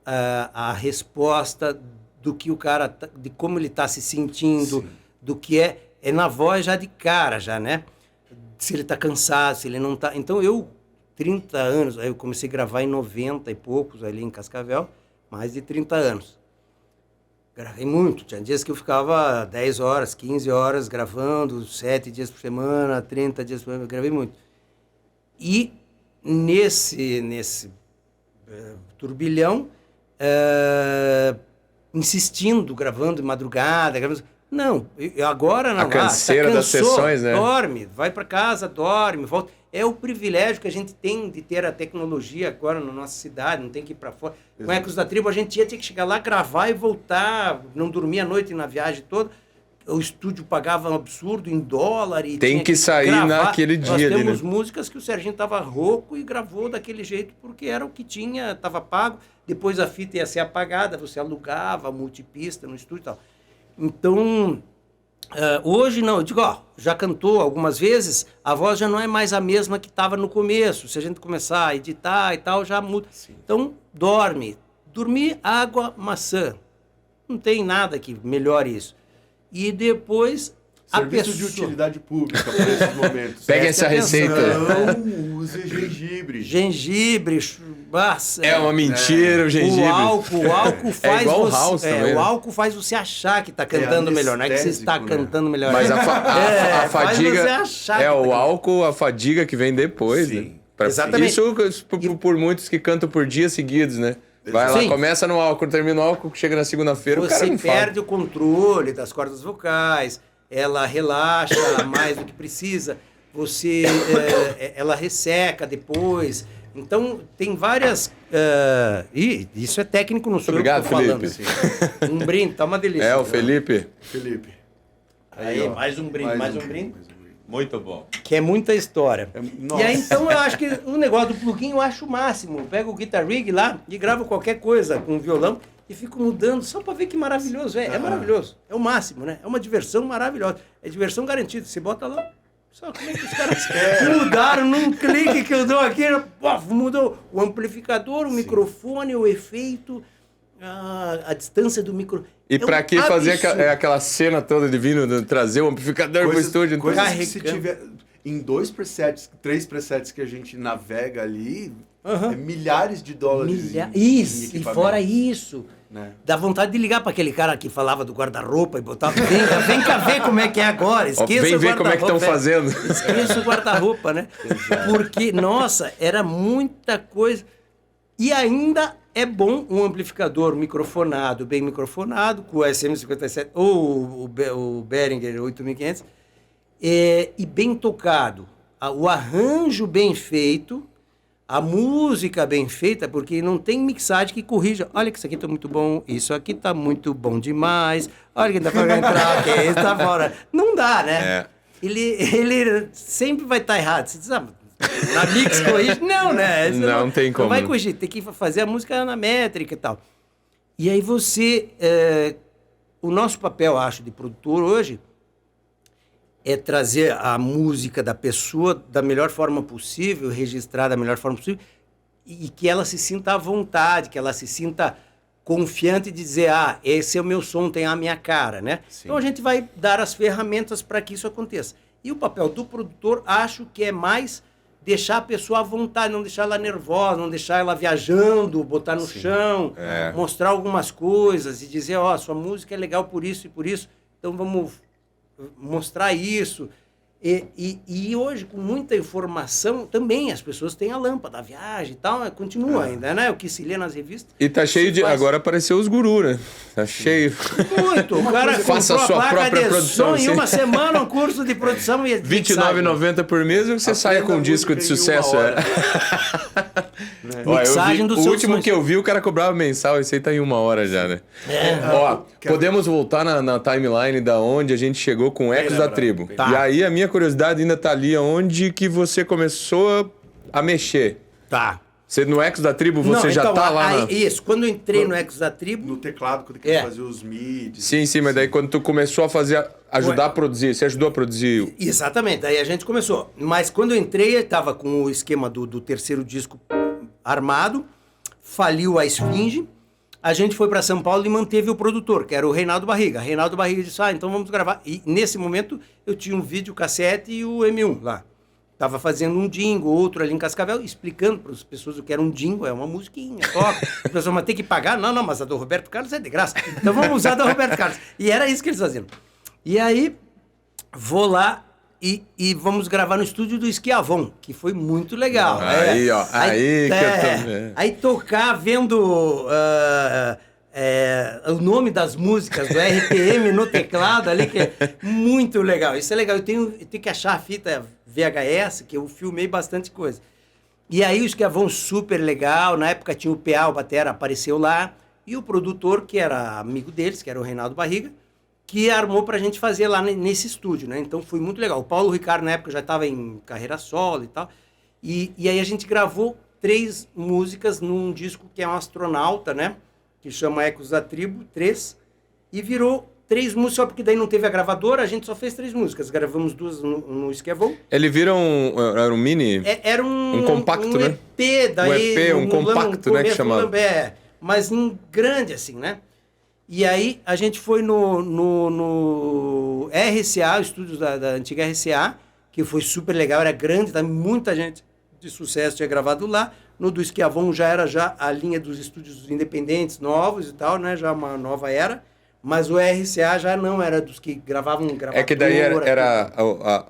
Speaker 3: a resposta do que o cara, de como ele está se sentindo, do que é na voz já de cara, já, né? Se ele está cansado, se ele não está... Então, 30 anos, aí eu comecei a gravar em 90 e poucos, ali em Cascavel, mais de 30 anos. Gravei muito, tinha dias que eu ficava 10 horas, 15 horas gravando, 7 dias por semana, 30 dias por semana, eu gravei muito. E nesse turbilhão, insistindo, gravando de madrugada, não, agora não.
Speaker 2: A canseira das sessões, né?
Speaker 3: Dorme, vai para casa, dorme, volta. É o privilégio que a gente tem de ter a tecnologia agora na nossa cidade, não tem que ir para fora. Com Ecos da Tribo, a gente tinha que chegar lá, gravar e voltar, não dormia a noite na viagem toda. O estúdio pagava um absurdo em dólar. E
Speaker 2: tem que sair gravar naquele dia ali, né?
Speaker 3: Nós temos músicas que o Serginho tava rouco e gravou daquele jeito, porque era o que tinha, estava pago. Depois a fita ia ser apagada, você alugava multipista no estúdio e tal. Então, hoje não, eu digo, já cantou algumas vezes, a voz já não é mais a mesma que estava no começo. Se a gente começar a editar e tal, já muda. Sim. Então, dorme. Dormir, água, maçã. Não tem nada que melhore isso. E depois
Speaker 1: Serviço de utilidade pública para esses momentos.
Speaker 2: Pegue essa receita.
Speaker 1: Não use gengibre.
Speaker 3: Gengibre,
Speaker 2: é uma mentira o gengibre.
Speaker 3: O álcool faz
Speaker 2: igual você, house também,
Speaker 3: o álcool faz você achar que está cantando melhor, não é que você está cantando melhor.
Speaker 2: Mas a fadiga o álcool, a fadiga que vem depois,
Speaker 1: sim.
Speaker 2: Né?
Speaker 3: Exatamente.
Speaker 2: Isso por muitos que cantam por dias seguidos, né? Vai lá, começa no álcool, termina o álcool, chega na segunda-feira, o cara não fala.
Speaker 3: Você perde o controle das cordas vocais, ela relaxa mais do que precisa, ela resseca depois. Então, tem várias... isso é técnico, não sou eu que estou falando. Assim. Um brinde, tá uma delícia.
Speaker 2: O Felipe.
Speaker 1: Felipe.
Speaker 3: Aí, mais um brinde, mais um brinde.
Speaker 2: Muito bom.
Speaker 3: Que é muita história.
Speaker 1: Nossa.
Speaker 3: E aí, então, eu acho que o negócio do plugin eu acho o máximo. Pego o Guitar Rig lá e gravo qualquer coisa com violão e fico mudando só pra ver que maravilhoso é. É maravilhoso. É o máximo, né? É uma diversão maravilhosa. É diversão garantida. Você bota lá... Só como é que os caras mudaram num clique que eu dou aqui, mudou o amplificador, o microfone, o efeito, a distância do micro...
Speaker 2: E pra que fazer aquela cena toda de vindo trazer o amplificador pro estúdio?
Speaker 1: Coisas que se tiver em 2 presets, 3 presets que a gente navega ali, milhares de dólares.
Speaker 3: Isso, e fora isso... Né? Dá vontade de ligar para aquele cara que falava do guarda-roupa e botava... Vem cá ver como é que é agora. Esqueça
Speaker 2: vem ver como é que estão fazendo.
Speaker 3: Esqueça o guarda-roupa, né? Porque, nossa, era muita coisa. E ainda é bom um amplificador microfonado, bem microfonado, com o SM57 ou o Behringer 8500, e bem tocado. O arranjo bem feito... A música bem feita, porque não tem mixagem que corrija. Olha que isso aqui tá muito bom, isso aqui tá muito bom demais. Olha que dá pra entrar, que esse tá fora. Não dá, né? É. Ele sempre vai estar errado. Você sabe, na mix corrige? Não, né?
Speaker 2: Não tem como.
Speaker 3: Não vai corrigir, tem que fazer a música na métrica e tal. E aí você... o nosso papel, acho, de produtor hoje... é trazer a música da pessoa da melhor forma possível, registrar da melhor forma possível, e que ela se sinta à vontade, que ela se sinta confiante de dizer, esse é o meu som, tem a minha cara, né? Sim. Então a gente vai dar as ferramentas para que isso aconteça. E o papel do produtor, acho que é mais deixar a pessoa à vontade, não deixar ela nervosa, não deixar ela viajando, botar no chão, mostrar algumas coisas e dizer, sua música é legal por isso e por isso, então vamos... mostrar isso. E hoje, com muita informação, também as pessoas têm a lâmpada, a viagem e tal, continua ainda, né? O que se lê nas revistas.
Speaker 2: E tá cheio de... Agora apareceu os gurus, né? Tá cheio.
Speaker 3: Muito. O cara
Speaker 2: faça a sua própria produção.
Speaker 3: Em uma semana, um curso de produção e
Speaker 2: R$29,90 por mês e você saia com um disco de sucesso.
Speaker 3: Mixagem do
Speaker 2: o último que eu vi, o cara cobrava mensal, esse aí tá em 1 hora já, né? Podemos voltar na timeline da onde a gente chegou com o Ecos da Tribo. Tá. E aí a minha curiosidade ainda tá ali, onde que você começou a mexer.
Speaker 3: Tá.
Speaker 2: Você no Ecos da Tribo, você já tá lá
Speaker 3: Isso, quando eu entrei no Ecos da Tribo...
Speaker 1: No teclado, quando eu fazia os midis.
Speaker 2: Sim, mas daí quando tu começou a fazer, ajudar a produzir, você ajudou a produzir...
Speaker 3: Exatamente, daí a gente começou. Mas quando eu entrei, eu tava com o esquema do terceiro disco armado, faliu a Esfinge, a gente foi para São Paulo e manteve o produtor, que era o Reinaldo Barriga. Reinaldo Barriga disse, então vamos gravar. E nesse momento eu tinha um videocassete e o M1 lá. Tava fazendo um jingle, outro ali em Cascavel, explicando para as pessoas o que era um jingle, é uma musiquinha, toca. As pessoas, mas tem que pagar? Não, mas a do Roberto Carlos é de graça. Então vamos usar a do Roberto Carlos. E era isso que eles faziam. E aí, vou lá e vamos gravar no estúdio do Esquiavon, que foi muito legal.
Speaker 2: Aí que eu tô...
Speaker 3: Aí tocar vendo o nome das músicas do RPM no teclado ali, que é muito legal. Isso é legal. Eu tenho que achar a fita VHS, que eu filmei bastante coisa. E aí o Esquiavon super legal. Na época tinha o PA, o batera, apareceu lá. E o produtor, que era amigo deles, que era o Reinaldo Barriga, que armou pra gente fazer lá nesse estúdio, né? Então foi muito legal. O Paulo Ricardo, na época, já estava em carreira solo e tal. E aí a gente gravou 3 músicas num disco que é um astronauta, né? Que chama Ecos da Tribo, 3. E virou 3 músicas, só porque daí não teve a gravadora, a gente só fez 3 músicas. Gravamos 2 no Esquiavon.
Speaker 2: Ele vira era um mini?
Speaker 3: Era um
Speaker 2: compacto, né?
Speaker 3: EP, daí...
Speaker 2: Um compacto, né? Que chamava.
Speaker 3: Mas em grande, assim, né? E aí a gente foi no RCA, o estúdio da antiga RCA, que foi super legal, era grande, muita gente de sucesso tinha gravado lá. No do Esquiavon já era a linha dos estúdios independentes novos e tal, né? Já uma nova era. Mas o RCA já não era dos que gravavam gravadora.
Speaker 2: É que daí era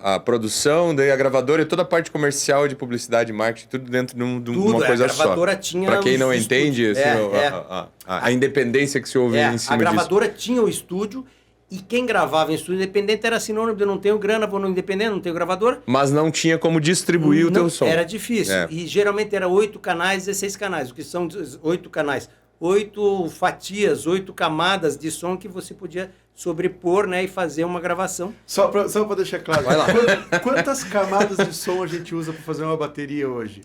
Speaker 2: a produção, daí a gravadora e toda a parte comercial de publicidade, marketing, tudo dentro de uma coisa só.
Speaker 3: A gravadora tinha...
Speaker 2: Para quem não entende, assim, a independência que se ouve em cima disso.
Speaker 3: A gravadora tinha o estúdio e quem gravava em estúdio independente era sinônimo de eu não tenho grana, vou no independente, não tenho gravadora.
Speaker 2: Mas não tinha como distribuir o teu som.
Speaker 3: Era difícil. E geralmente era 8 canais, 16 canais. O que são 8 canais? 8 fatias, 8 camadas de som que você podia sobrepor, né, e fazer uma gravação.
Speaker 1: Só para deixar claro,
Speaker 3: vai lá.
Speaker 1: Quantas camadas de som a gente usa para fazer uma bateria hoje?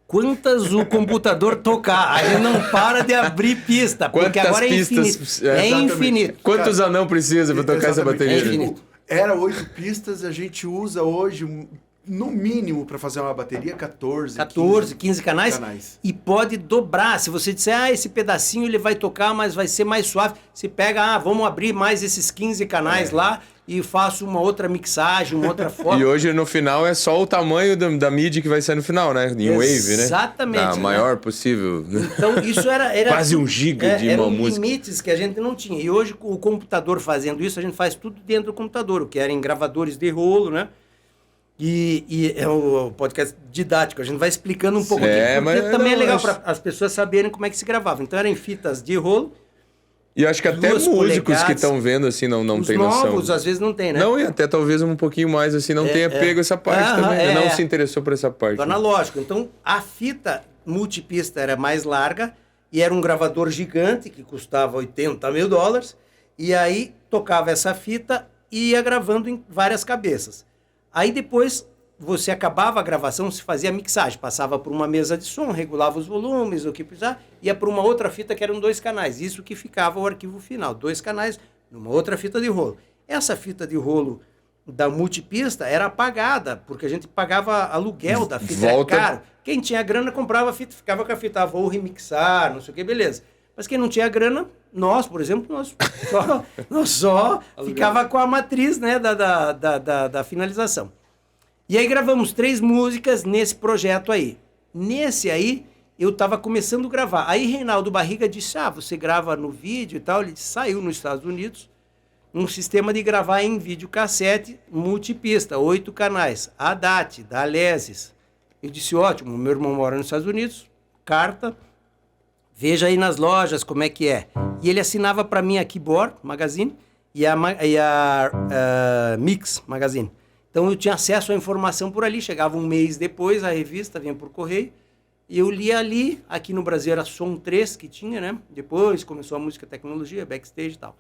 Speaker 3: Quantas o computador tocar? A gente não para de abrir pista, porque
Speaker 2: Quantas
Speaker 3: agora é
Speaker 2: pistas,
Speaker 3: infinito. É infinito.
Speaker 2: Quantos anão precisa para tocar essa bateria?
Speaker 3: É infinito.
Speaker 1: Era 8 pistas, a gente usa hoje, no mínimo, para fazer uma bateria, 14,
Speaker 3: 15 canais. E pode dobrar. Se você disser, esse pedacinho ele vai tocar, mas vai ser mais suave. Você pega, vamos abrir mais esses 15 canais lá e faço uma outra mixagem, uma outra forma.
Speaker 2: E hoje, no final, é só o tamanho da MIDI que vai ser no final, né? Em wave, né?
Speaker 3: Exatamente.
Speaker 2: Da maior possível.
Speaker 3: Então, isso era
Speaker 2: quase 1 giga de uma música.
Speaker 3: Eram limites que a gente não tinha. E hoje, com o computador fazendo isso, a gente faz tudo dentro do computador, o que era em gravadores de rolo, né? E é um podcast didático, a gente vai explicando um pouco aqui, porque também é legal para as pessoas saberem como é que se gravava. Então, eram em fitas de rolo.
Speaker 2: E acho que até músicos que estão vendo, assim, não tem noção.
Speaker 3: Os novos, às vezes, não tem, né?
Speaker 2: Não, e até talvez um pouquinho mais, assim, não tenha pego essa parte também. Não se interessou por essa parte.
Speaker 3: Do analógico. Então, a fita multipista era mais larga e era um gravador gigante que custava $80 mil. E aí, tocava essa fita e ia gravando em várias cabeças. Aí, depois, você acabava a gravação, se fazia a mixagem. Passava por uma mesa de som, regulava os volumes, o que precisava, ia para uma outra fita que eram 2 canais. Isso que ficava o arquivo final. 2 canais numa outra fita de rolo. Essa fita de rolo da multipista era apagada, porque a gente pagava aluguel da fita. Era caro. Quem tinha grana comprava a fita, ficava com a fita, vou remixar, não sei o que, beleza. Mas quem não tinha grana, nós, por exemplo, nós só ficava com a matriz, né, da finalização. E aí gravamos 3 músicas nesse projeto aí. Nesse aí, eu estava começando a gravar. Aí Reinaldo Barriga disse, você grava no vídeo e tal. Ele saiu nos Estados Unidos um sistema de gravar em videocassete multipista, 8 canais. A DAT, da Alesis. Eu disse, ótimo, meu irmão mora nos Estados Unidos, carta, veja aí nas lojas como é que é. E ele assinava para mim a Keyboard Magazine e a Mix Magazine. Então eu tinha acesso à informação por ali, chegava um mês depois, a revista vinha por correio, e eu lia ali, aqui no Brasil era Som 3 que tinha, né? Depois começou a música tecnologia, backstage e tal.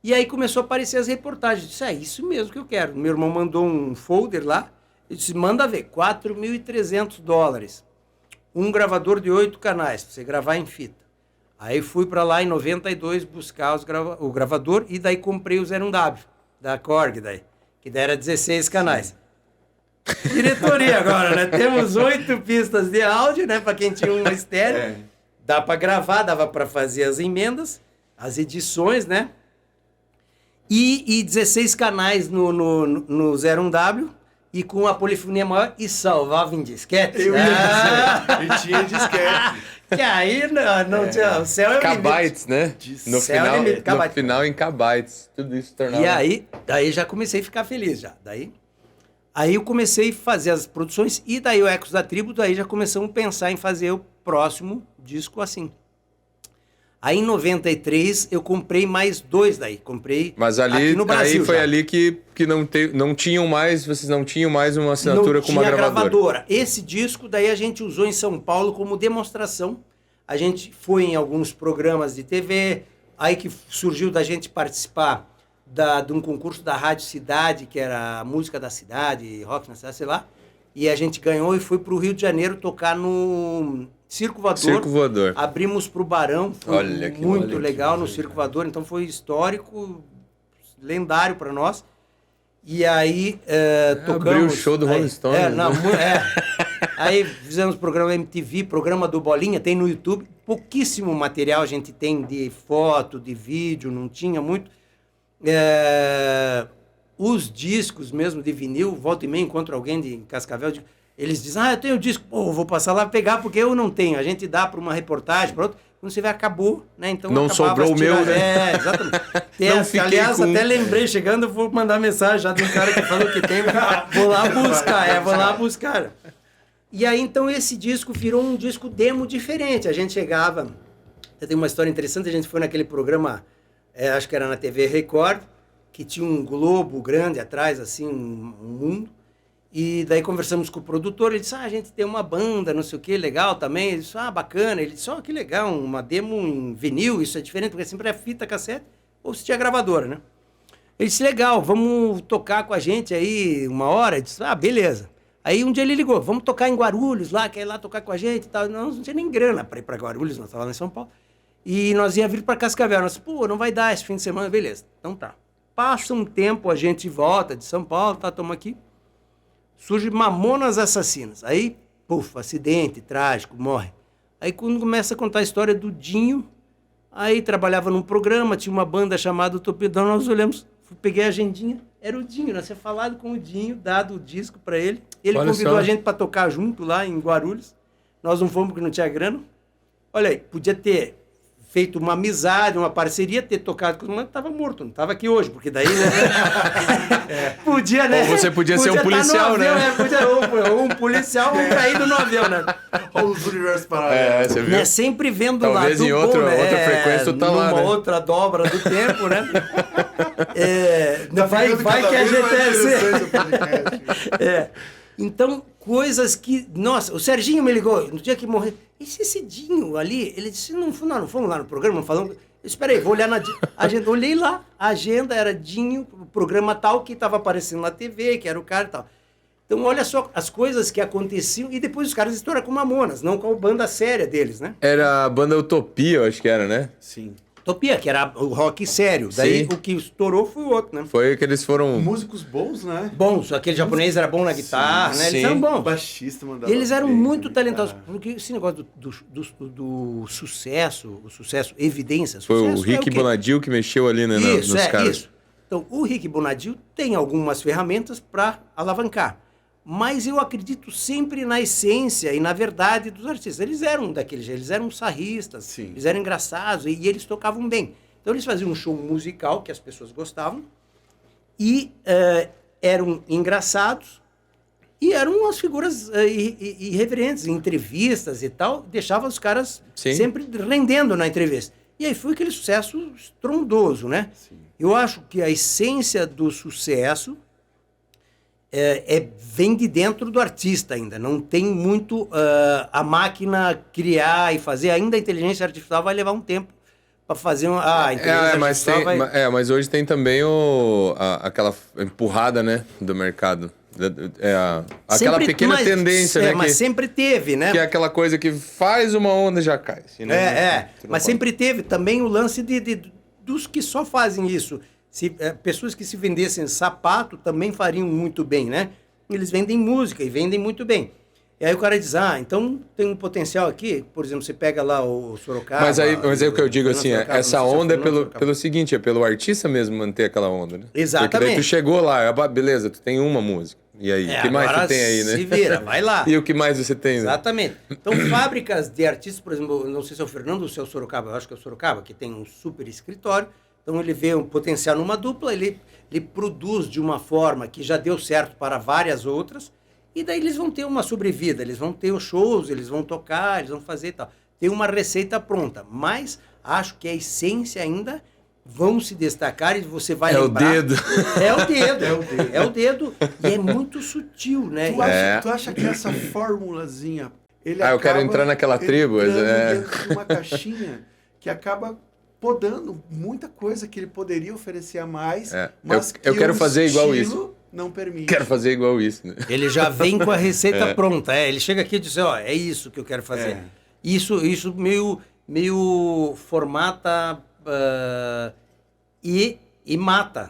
Speaker 3: E aí começou a aparecer as reportagens, eu disse, isso mesmo que eu quero. Meu irmão mandou um folder lá, ele disse, manda ver, $4.300, um gravador de 8 canais, pra você gravar em fita. Aí fui para lá em 92 buscar o gravador, e daí comprei o 01W, da Korg daí. Que daí era 16 canais. Diretoria agora, né? Temos 8 pistas de áudio, né? Para quem tinha um estéreo. Dá para gravar, dava para fazer as emendas, as edições, né? E 16 canais no 01W e com a polifonia maior e salvava em disquete.
Speaker 1: Eu ia dizer, e tinha disquete.
Speaker 3: Que aí não tinha... O céu é o
Speaker 2: kbytes, né? No final em kbytes. Tudo isso tornava...
Speaker 3: E daí já comecei a ficar feliz já. Aí eu comecei a fazer as produções e daí o Ecos da Tribo, daí já começamos a pensar em fazer o próximo disco assim. Aí em 93 eu comprei mais 2 daí. Comprei.
Speaker 2: Mas ali,
Speaker 3: aqui no Brasil
Speaker 2: aí foi
Speaker 3: já.
Speaker 2: Ali que não tinham mais, vocês não tinham mais uma assinatura com uma gravadora.
Speaker 3: Esse disco daí a gente usou em São Paulo como demonstração. A gente foi em alguns programas de TV, aí que surgiu da gente participar de um concurso da Rádio Cidade, que era a música da cidade, rock na cidade, sei lá. E a gente ganhou e foi para o Rio de Janeiro tocar no Circo Voador.
Speaker 2: Circo Voador.
Speaker 3: Abrimos para o Barão, foi muito legal no Circo Voador, então foi histórico, lendário para nós. E aí tocamos...
Speaker 2: Abriu o show do Rolling Stones.
Speaker 3: Aí fizemos programa MTV, programa do Bolinha, tem no YouTube. Pouquíssimo material a gente tem de foto, de vídeo, não tinha muito. Os discos mesmo de vinil, volta e meia encontro alguém de Cascavel, eles dizem, eu tenho disco, vou passar lá pegar porque eu não tenho. A gente dá para uma reportagem, para outra, quando você vê, acabou, né? Então
Speaker 2: não sobrou o meu, né?
Speaker 3: Exatamente. Aliás, até lembrei, chegando, eu vou mandar mensagem já de um cara que falou que tem, vou lá buscar. E aí, então, esse disco virou um disco demo diferente. A gente chegava, tem uma história interessante, a gente foi naquele programa, acho que era na TV Record, que tinha um globo grande atrás, assim, um mundo. E daí conversamos com o produtor, ele disse, a gente tem uma banda, não sei o que, legal também. Ele disse, bacana. Ele disse, que legal, uma demo em vinil, isso é diferente, porque sempre é fita, cassete, ou se tinha gravadora, né? Ele disse, legal, vamos tocar com a gente aí 1 hora? Ele disse, beleza. Aí um dia ele ligou, vamos tocar em Guarulhos lá, quer ir lá tocar com a gente e tal. Nós não tinha nem grana para ir para Guarulhos, nós estávamos lá em São Paulo. E nós ia vir para Cascavel. Nós, não vai dar esse fim de semana, beleza. Então tá. Passa um tempo, a gente volta de São Paulo, estamos aqui. Surge Mamonas Assassinas. Aí, acidente, trágico, morre. Aí quando começa a contar a história do Dinho, aí trabalhava num programa, tinha uma banda chamada Utopia, nós olhamos, peguei a agendinha, era o Dinho, nós tínhamos falado com o Dinho, dado o disco para ele. Ele convidou a gente para tocar junto lá em Guarulhos. Nós não fomos porque não tinha grana. Olha aí, podia ter feito uma amizade, uma parceria, ter tocado com o mano, estava morto, não estava aqui hoje, porque daí, né? Podia, né?
Speaker 2: Ou você podia ser um policial,
Speaker 3: avião,
Speaker 2: né?
Speaker 3: Podia, ou um policial ou um caído no avião, né?
Speaker 1: Ou os universos paralelos.
Speaker 2: Você viu?
Speaker 3: Sempre vendo
Speaker 2: talvez
Speaker 3: lá
Speaker 2: em outra frequência tu tá lá,
Speaker 3: numa
Speaker 2: né?
Speaker 3: outra dobra do tempo, né? Vai que a gente Então, coisas que... Nossa, o Serginho me ligou no dia que morreu. Esse Dinho ali, ele disse, não fomos lá no programa, falando... Espera aí, vou olhar na agenda. Olhei lá, a agenda era Dinho, o programa tal que estava aparecendo na TV, que era o cara e tal. Então, olha só as coisas que aconteciam e depois os caras estouram com Mamonas, não com a banda séria deles, né?
Speaker 2: Era a banda Utopia, eu acho que era, né?
Speaker 1: Sim.
Speaker 3: Utopia, que era o rock sério. Daí o que estourou foi o outro, né?
Speaker 2: Foi que eles foram...
Speaker 1: Músicos bons, né?
Speaker 3: Bons. Aquele japonês era bom na guitarra, né? Eles eram bons.
Speaker 1: O baixista mandava
Speaker 3: Eles eram
Speaker 1: bem,
Speaker 3: muito
Speaker 1: né,
Speaker 3: talentosos.
Speaker 1: cara?
Speaker 3: Porque esse negócio do sucesso, o sucesso, evidência,
Speaker 2: Foi
Speaker 3: sucesso
Speaker 2: o Rick Bonadil que mexeu ali, né, nos caras.
Speaker 3: Isso. Então, o Rick Bonadil tem algumas ferramentas para alavancar. Mas eu acredito sempre na essência e na verdade dos artistas. Eles eram daquele jeito, eles eram sarristas,
Speaker 1: Sim.
Speaker 3: eles eram engraçados e eles tocavam bem. Então eles faziam um show musical que as pessoas gostavam e eram engraçados e eram umas figuras irreverentes, em entrevistas e tal, deixavam os caras sempre rendendo na entrevista. E aí foi aquele sucesso estrondoso, né? Sim. Eu acho que a essência do sucesso vem de dentro do artista ainda. Não tem muito a máquina criar e fazer. Ainda a inteligência artificial vai levar um tempo para fazer
Speaker 2: mas hoje tem também aquela empurrada, né, do mercado. Aquela pequena tendência, né?
Speaker 3: Mas sempre teve, né?
Speaker 2: Que é aquela coisa que faz uma onda e já cai.
Speaker 3: Mas sempre teve também o lance dos que só fazem isso. Pessoas que se vendessem sapato também fariam muito bem, né? Eles vendem música e vendem muito bem. E aí o cara diz, então tem um potencial aqui, por exemplo, você pega lá o Sorocaba...
Speaker 2: Mas aí o que eu digo assim, essa onda é pelo seguinte, é pelo artista mesmo manter aquela onda, né?
Speaker 3: Exatamente.
Speaker 2: Porque daí tu chegou lá, beleza, tu tem uma música. E aí, o que mais tu tem aí, né?
Speaker 3: Se vira, vai lá.
Speaker 2: E o que mais você tem?
Speaker 3: Exatamente. Então, fábricas de artistas, por exemplo, não sei se é o Fernando ou se é o Sorocaba, eu acho que é o Sorocaba, que tem um super escritório, então ele vê um potencial numa dupla, ele produz de uma forma que já deu certo para várias outras, e daí eles vão ter uma sobrevida, eles vão ter os shows, eles vão tocar, eles vão fazer e tal. Tem uma receita pronta, mas acho que a essência ainda vão se destacar e você vai lembrar. É o dedo. E é muito sutil, né?
Speaker 1: Tu acha que essa formulazinha...
Speaker 2: eu quero entrar naquela tribo.
Speaker 1: Dentro de uma caixinha que acaba podando muita coisa que ele poderia oferecer a mais, mas
Speaker 2: eu quero fazer igual isso.
Speaker 1: Não permite.
Speaker 2: Quero fazer igual isso, né?
Speaker 3: Ele já vem com a receita pronta. Ele chega aqui e diz, é isso que eu quero fazer. Isso meio formata e mata.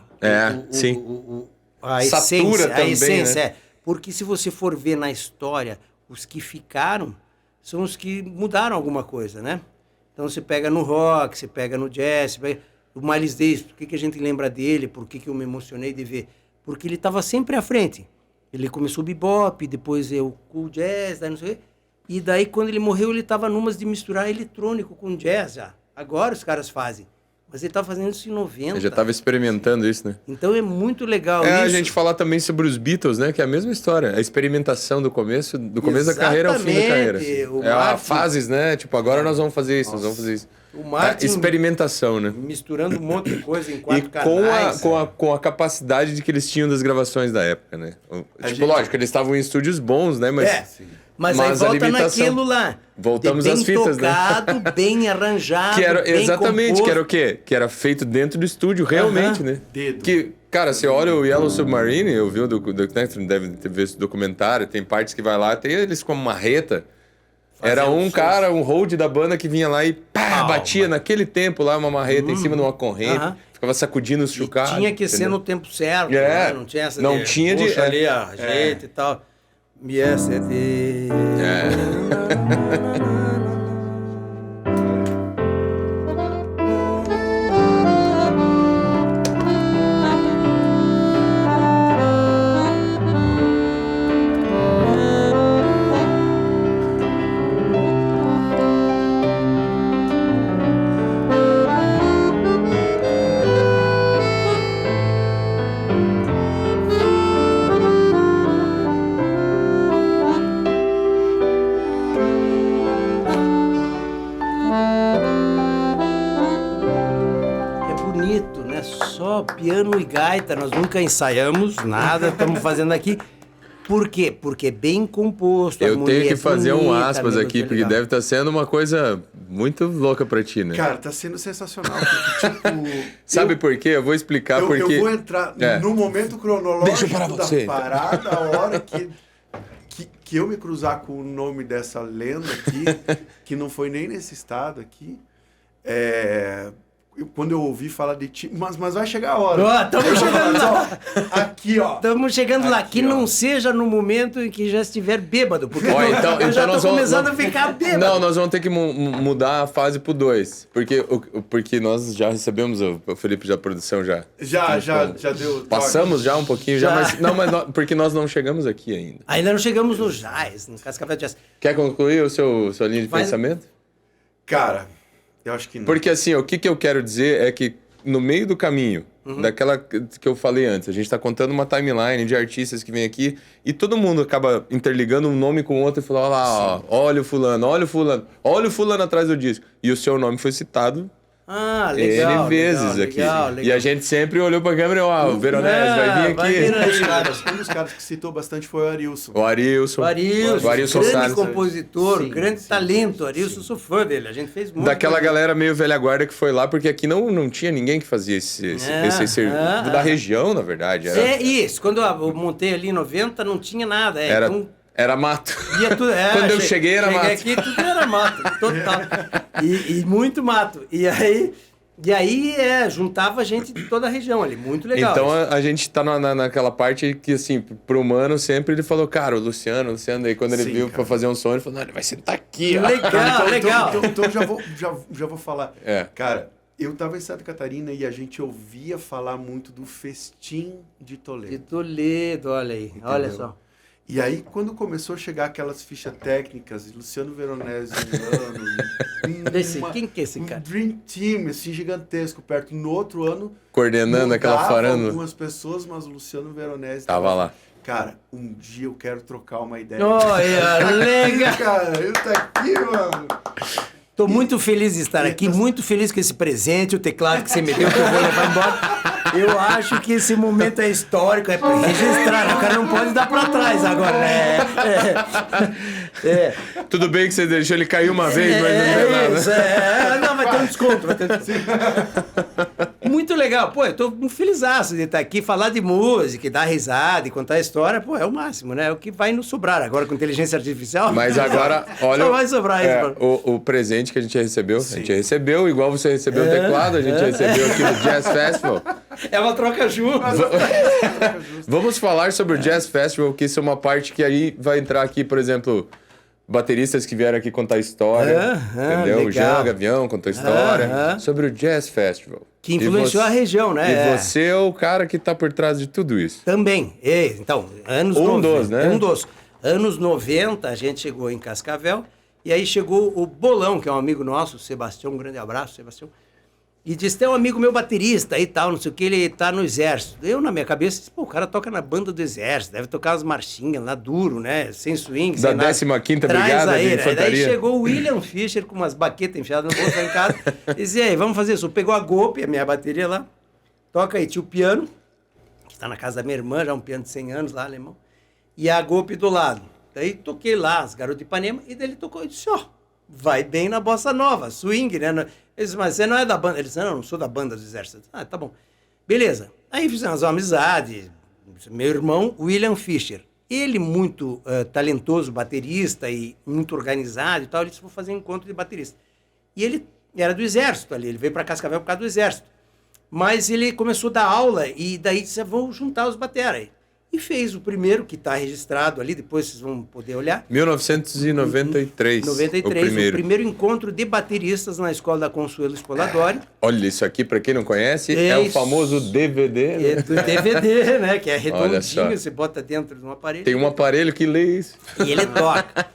Speaker 2: Sim.
Speaker 3: A essência. Também, a essência, né? Porque se você for ver na história, os que ficaram são os que mudaram alguma coisa, né? Então você pega no rock, você pega no jazz, o Miles Davis, por que a gente lembra dele, por que eu me emocionei de ver? Porque ele estava sempre à frente. Ele começou bebop, depois o cool jazz, daí não sei o quê. E daí, quando ele morreu, ele estava numas de misturar eletrônico com jazz já. Agora os caras fazem. Mas ele estava fazendo isso em 90.
Speaker 2: Ele já estava experimentando isso, né?
Speaker 3: Então é muito legal isso.
Speaker 2: A gente falar também sobre os Beatles, né? Que é a mesma história. A experimentação do começo da carreira ao fim da carreira. Assim. Fases, né? Tipo, agora nós vamos fazer isso, nós vamos fazer isso.
Speaker 3: O Martin
Speaker 2: experimentação, né?
Speaker 3: Misturando um monte de coisa em 4
Speaker 2: e
Speaker 3: canais.
Speaker 2: com a capacidade de que eles tinham das gravações da época, né? Lógico, eles estavam em estúdios bons, né?
Speaker 3: Mas aí volta naquilo lá.
Speaker 2: Voltamos às fitas,
Speaker 3: tocado, né? Bem arranjado,
Speaker 2: que era,
Speaker 3: bem
Speaker 2: exatamente,
Speaker 3: composto.
Speaker 2: que era o quê? Que era feito dentro do estúdio, realmente, né?
Speaker 1: Dedo.
Speaker 2: Que, cara, você olha o Yellow Submarine, eu vi deve ter visto esse documentário, tem partes que vai lá, tem eles com marreta. Era um cara, um hold da banda que vinha lá e batia naquele tempo lá uma marreta em cima de uma corrente, ficava sacudindo os chocalhos.
Speaker 3: Tinha que ser no tempo certo, né? Não tinha essa
Speaker 2: não tinha de
Speaker 3: puxa ali a jeito e tal. Piano e gaita, nós nunca ensaiamos nada, estamos fazendo aqui. Por quê? Porque é bem composto.
Speaker 2: Eu tenho que fazer bonita, um aspas aqui, porque deve estar sendo uma coisa muito louca pra ti, né?
Speaker 1: Cara, tá sendo sensacional. Porque, tipo,
Speaker 2: sabe por quê? Eu vou explicar porque...
Speaker 1: Eu vou entrar no momento cronológico da parada, a hora que eu me cruzar com o nome dessa lenda aqui, que não foi nem nesse estado aqui, quando eu ouvi falar de ti, mas vai chegar a hora.
Speaker 3: Estamos chegando lá.
Speaker 1: Aqui, ó.
Speaker 3: Estamos chegando lá. Que não seja no momento em que já estiver bêbado, porque eu já estou começando a ficar bêbado.
Speaker 2: Não, nós vamos ter que mudar a fase pro 2, porque nós já recebemos, o Felipe da produção já.
Speaker 1: Já deu.
Speaker 2: Passamos já um pouquinho, mas porque nós não chegamos aqui ainda.
Speaker 3: Ainda não chegamos no jazz, no Cascavel Jazz.
Speaker 2: Quer concluir sua linha de pensamento?
Speaker 1: Cara... Eu acho que não.
Speaker 2: Porque assim, o que eu quero dizer é que no meio do caminho, daquela que eu falei antes, a gente tá contando uma timeline de artistas que vem aqui e todo mundo acaba interligando um nome com o outro e falando, olha lá, olha o fulano atrás do disco. E o seu nome foi citado
Speaker 3: legal,
Speaker 2: N vezes aqui. Legal. E a gente sempre olhou pra câmera e o Veronese vai vir aqui.
Speaker 1: Um dos caras que citou bastante foi o Arilson.
Speaker 2: O Arilson
Speaker 3: grande
Speaker 2: Salles.
Speaker 3: compositor, grande talento. Arilson, sou fã dele. A gente fez muito.
Speaker 2: Daquela galera meio velha guarda que foi lá, porque aqui não tinha ninguém que fazia esse serviço. Da região, na verdade.
Speaker 3: Isso. Quando eu montei ali em 90, não tinha nada.
Speaker 2: Era mato.
Speaker 3: Quando
Speaker 2: eu cheguei era mato.
Speaker 3: Aqui tudo era mato, total. E muito mato. E aí juntava gente de toda a região ali, muito legal.
Speaker 2: Então a gente tá naquela parte que, assim, pro Mano sempre ele falou, cara, o Luciano, aí quando ele viu pra fazer um som, ele falou, não, ele vai sentar aqui.
Speaker 3: Legal.
Speaker 1: Então já vou falar. Cara, eu tava em Santa Catarina e a gente ouvia falar muito do Festim de Toledo.
Speaker 3: De Toledo, olha aí, entendeu? Olha só.
Speaker 1: E aí, quando começou a chegar aquelas fichas técnicas, Luciano Veronese,
Speaker 3: quem que é esse cara?
Speaker 1: Um Dream Team, assim, gigantesco, perto. No outro ano...
Speaker 2: Coordenando aquela faranda.
Speaker 1: Algumas pessoas, mas o Luciano Veronese...
Speaker 2: Tava lá.
Speaker 1: Cara, um dia eu quero trocar uma ideia.
Speaker 3: Olha, legal!
Speaker 1: Cara, ele tá aqui, mano.
Speaker 3: Tô muito feliz de estar aqui, muito feliz com esse presente, o teclado que você me deu, que eu vou levar embora. Eu acho que esse momento é histórico, é pra registrar, o cara não pode dar pra trás agora, né?
Speaker 2: Tudo bem que você deixou ele cair uma vez, mas não deu nada.
Speaker 3: Não, vai ter um desconto, Muito legal, pô, eu tô muito felizaço de estar aqui, falar de música, dar risada e contar a história, pô, é o máximo, né? É o que vai nos sobrar agora com inteligência artificial.
Speaker 2: Mas agora, olha...
Speaker 3: Só vai sobrar isso.
Speaker 2: O presente que a gente recebeu, a gente recebeu, igual você recebeu o teclado, a gente recebeu aqui no Jazz Festival.
Speaker 3: É uma troca justa.
Speaker 2: Vamos falar sobre o Jazz Festival, que isso é uma parte que aí vai entrar aqui, por exemplo, bateristas que vieram aqui contar história, entendeu? O Jean Gavião contou história sobre o Jazz Festival.
Speaker 3: Que influenciou a região, né?
Speaker 2: E você é o cara que tá por trás de tudo isso.
Speaker 3: Também. Então, anos 90. Anos 90, a gente chegou em Cascavel, e aí chegou o Bolão, que é um amigo nosso, o Sebastião, um grande abraço, Sebastião. E disse, tem um amigo meu baterista e tal, não sei o que, ele tá no exército. Eu, na minha cabeça, disse, pô, o cara toca na banda do exército, deve tocar as marchinhas lá duro, né? Sem swing,
Speaker 2: da 15ª Brigada de Infantaria.
Speaker 3: Daí chegou o William Fischer com umas baquetas enfiadas no bolso lá em casa. E disse, e aí, vamos fazer isso. Pegou a golpe, a minha bateria lá, toca aí, tinha o piano, que tá na casa da minha irmã, já um piano de 100 anos lá, alemão, e a golpe do lado. Daí toquei lá, as Garotas de Ipanema, e daí ele tocou e disse, ó, vai bem na bossa nova, swing, né? Ele disse, mas você não é da banda? Ele disse, não sou da banda do exército. Ah, tá bom. Beleza. Aí fizemos uma amizade. Meu irmão, William Fischer. Ele, muito talentoso, baterista e muito organizado e tal, ele disse, vou fazer um encontro de baterista. E ele era do exército ali, ele veio para Cascavel por causa do exército. Mas ele começou a dar aula e daí disse, vamos juntar os bateras. E fez o primeiro, que está registrado ali, depois vocês vão poder olhar.
Speaker 2: 1993.
Speaker 3: 93, o primeiro encontro de bateristas na escola da Consuelo Spoladori.
Speaker 2: Olha, isso aqui, para quem não conhece, é o famoso DVD. Né?
Speaker 3: É do DVD, né? Que é redondinho, você bota dentro de um aparelho.
Speaker 2: Tem um aparelho que lê isso.
Speaker 3: E ele toca.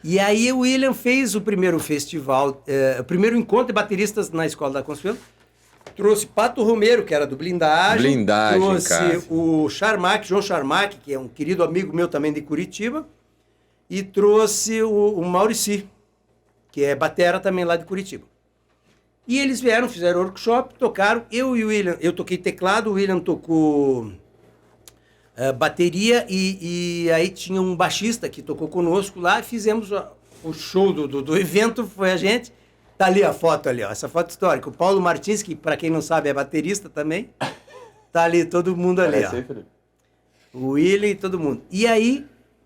Speaker 3: E aí o William fez o primeiro festival, o primeiro encontro de bateristas na escola da Consuelo. Trouxe Pato Romero, que era do Blindagem. Trouxe cara. O Charmac, João Charmac, que é um querido amigo meu também de Curitiba. E trouxe o Maurici, que é batera também lá de Curitiba. E eles vieram, fizeram workshop, tocaram. Eu e o William, eu toquei teclado, o William tocou bateria e aí tinha um baixista que tocou conosco lá. E fizemos o show do evento, foi a gente. Tá ali a foto ali, ó, essa foto histórica. O Paulo Martins, que para quem não sabe é baterista também, tá ali todo mundo ali, ó. O William e todo mundo. E aí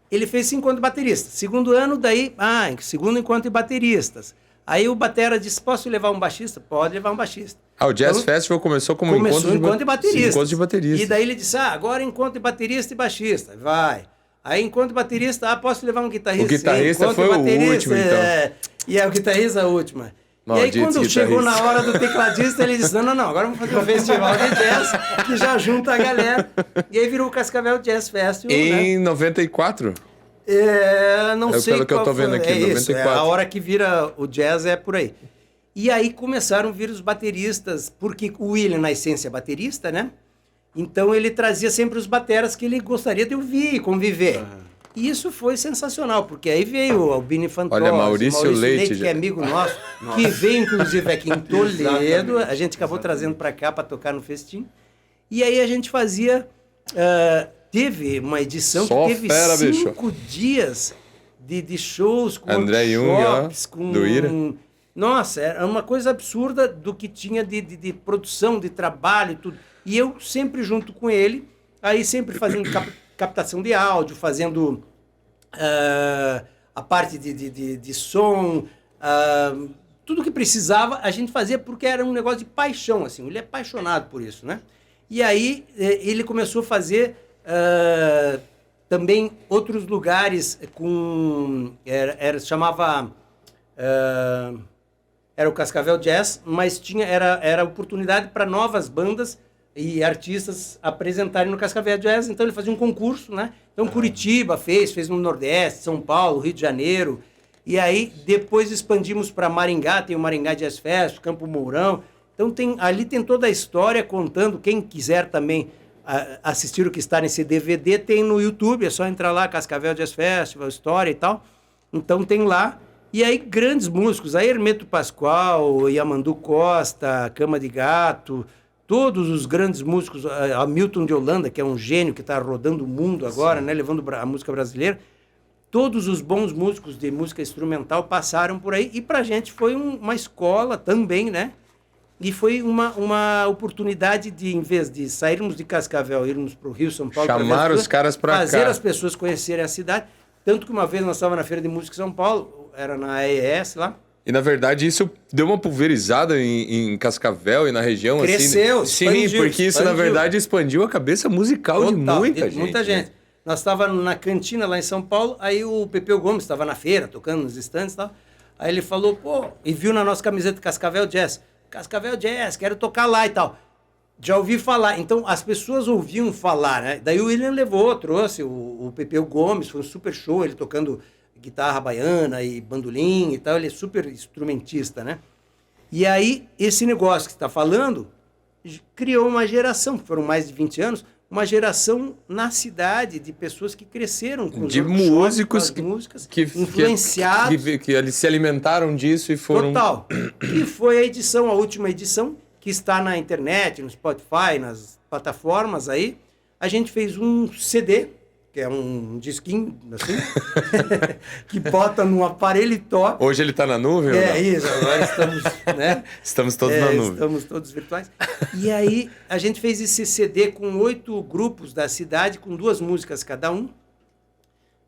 Speaker 3: ele fez 5 anos de baterista. Segundo ano, daí, segundo encontro de bateristas. Aí o batera disse, posso levar um baixista? Pode levar um baixista.
Speaker 2: O Jazz Festival começou como encontro
Speaker 3: de bateristas.
Speaker 2: Encontro de bateristas.
Speaker 3: E daí ele disse, agora encontro de baterista e baixista. Vai. Aí encontro de baterista, posso levar um guitarrista?
Speaker 2: O guitarrista foi o último, então.
Speaker 3: E é o guitarrista a última.
Speaker 2: Maldito
Speaker 3: e aí, quando chegou na hora do tecladista, ele disse, não, agora vamos fazer um festival de jazz que já junta a galera. E aí virou o Cascavel Jazz Festival,
Speaker 2: em 94?
Speaker 3: Não sei
Speaker 2: pelo que eu tô vendo aqui, 94.
Speaker 3: Isso, a hora que vira o jazz é por aí. E aí começaram a vir os bateristas, porque o William, na essência, é baterista, né? Então ele trazia sempre os bateras que ele gostaria de ouvir, conviver. E isso foi sensacional, porque aí veio o Albino Fantozzi,
Speaker 2: olha, Maurício Leite,
Speaker 3: que é amigo nosso, que veio inclusive aqui em Toledo, a gente acabou trazendo para cá para tocar no festim. E aí a gente fazia, teve uma edição que teve 5 dias de shows com
Speaker 2: André
Speaker 3: workshops,
Speaker 2: do Ira.
Speaker 3: Nossa, era uma coisa absurda do que tinha de produção, de trabalho e tudo. E eu sempre junto com ele, aí sempre fazendo captação de áudio, fazendo a parte de som, tudo que precisava a gente fazia porque era um negócio de paixão, assim, ele é apaixonado por isso, né? E aí ele começou a fazer também outros lugares chamava era o Cascavel Jazz, mas era oportunidade para novas bandas e artistas apresentarem no Cascavel Jazz, então ele fazia um concurso, né? Então Curitiba fez no Nordeste, São Paulo, Rio de Janeiro, e aí depois expandimos para Maringá, tem o Maringá Jazz Fest, Campo Mourão, então ali tem toda a história contando, quem quiser também assistir o que está nesse DVD, tem no YouTube, é só entrar lá, Cascavel Jazz Festival, história e tal, então tem lá, e aí grandes músicos, aí Hermeto Pascoal, Yamandu Costa, Cama de Gato, todos os grandes músicos, Hamilton de Holanda, que é um gênio que está rodando o mundo agora, né, levando a música brasileira, todos os bons músicos de música instrumental passaram por aí, e para a gente foi uma escola também, né? E foi uma oportunidade de, em vez de sairmos de Cascavel, irmos para o Rio, São Paulo,
Speaker 2: chamar os caras para cá,
Speaker 3: fazer as pessoas conhecerem a cidade. Tanto que uma vez nós estávamos na Feira de Música em São Paulo, era na AES lá.
Speaker 2: E, na verdade, isso deu uma pulverizada em Cascavel e na região.
Speaker 3: Cresceu,
Speaker 2: assim. Sim, porque isso, na verdade, expandiu a cabeça musical de muita gente.
Speaker 3: Muita gente. Nós estávamos na cantina lá em São Paulo, aí o Pepeu Gomes estava na feira, tocando nos estandes e tal. Aí ele falou, e viu na nossa camiseta Cascavel Jazz. Cascavel Jazz, quero tocar lá e tal. Já ouvi falar. Então, as pessoas ouviam falar, né? Daí o William trouxe o Pepeu Gomes, foi um super show, ele tocando guitarra baiana e bandolim e tal, ele é super instrumentista, né? E aí, esse negócio que você está falando criou uma geração, que foram mais de 20 anos, uma geração na cidade de pessoas que cresceram com
Speaker 2: de músicos
Speaker 3: com as músicas,
Speaker 2: que
Speaker 3: influenciados.
Speaker 2: Que eles se alimentaram disso e foram...
Speaker 3: Total. E foi a última edição, que está na internet, no Spotify, nas plataformas aí. A gente fez um CD, que é um disquinho, assim, que bota num aparelho e toca.
Speaker 2: Hoje ele está na nuvem?
Speaker 3: Isso, agora estamos, né?
Speaker 2: Estamos todos na nuvem.
Speaker 3: Estamos todos virtuais. E aí a gente fez esse CD com 8 grupos da cidade, com 2 músicas cada um,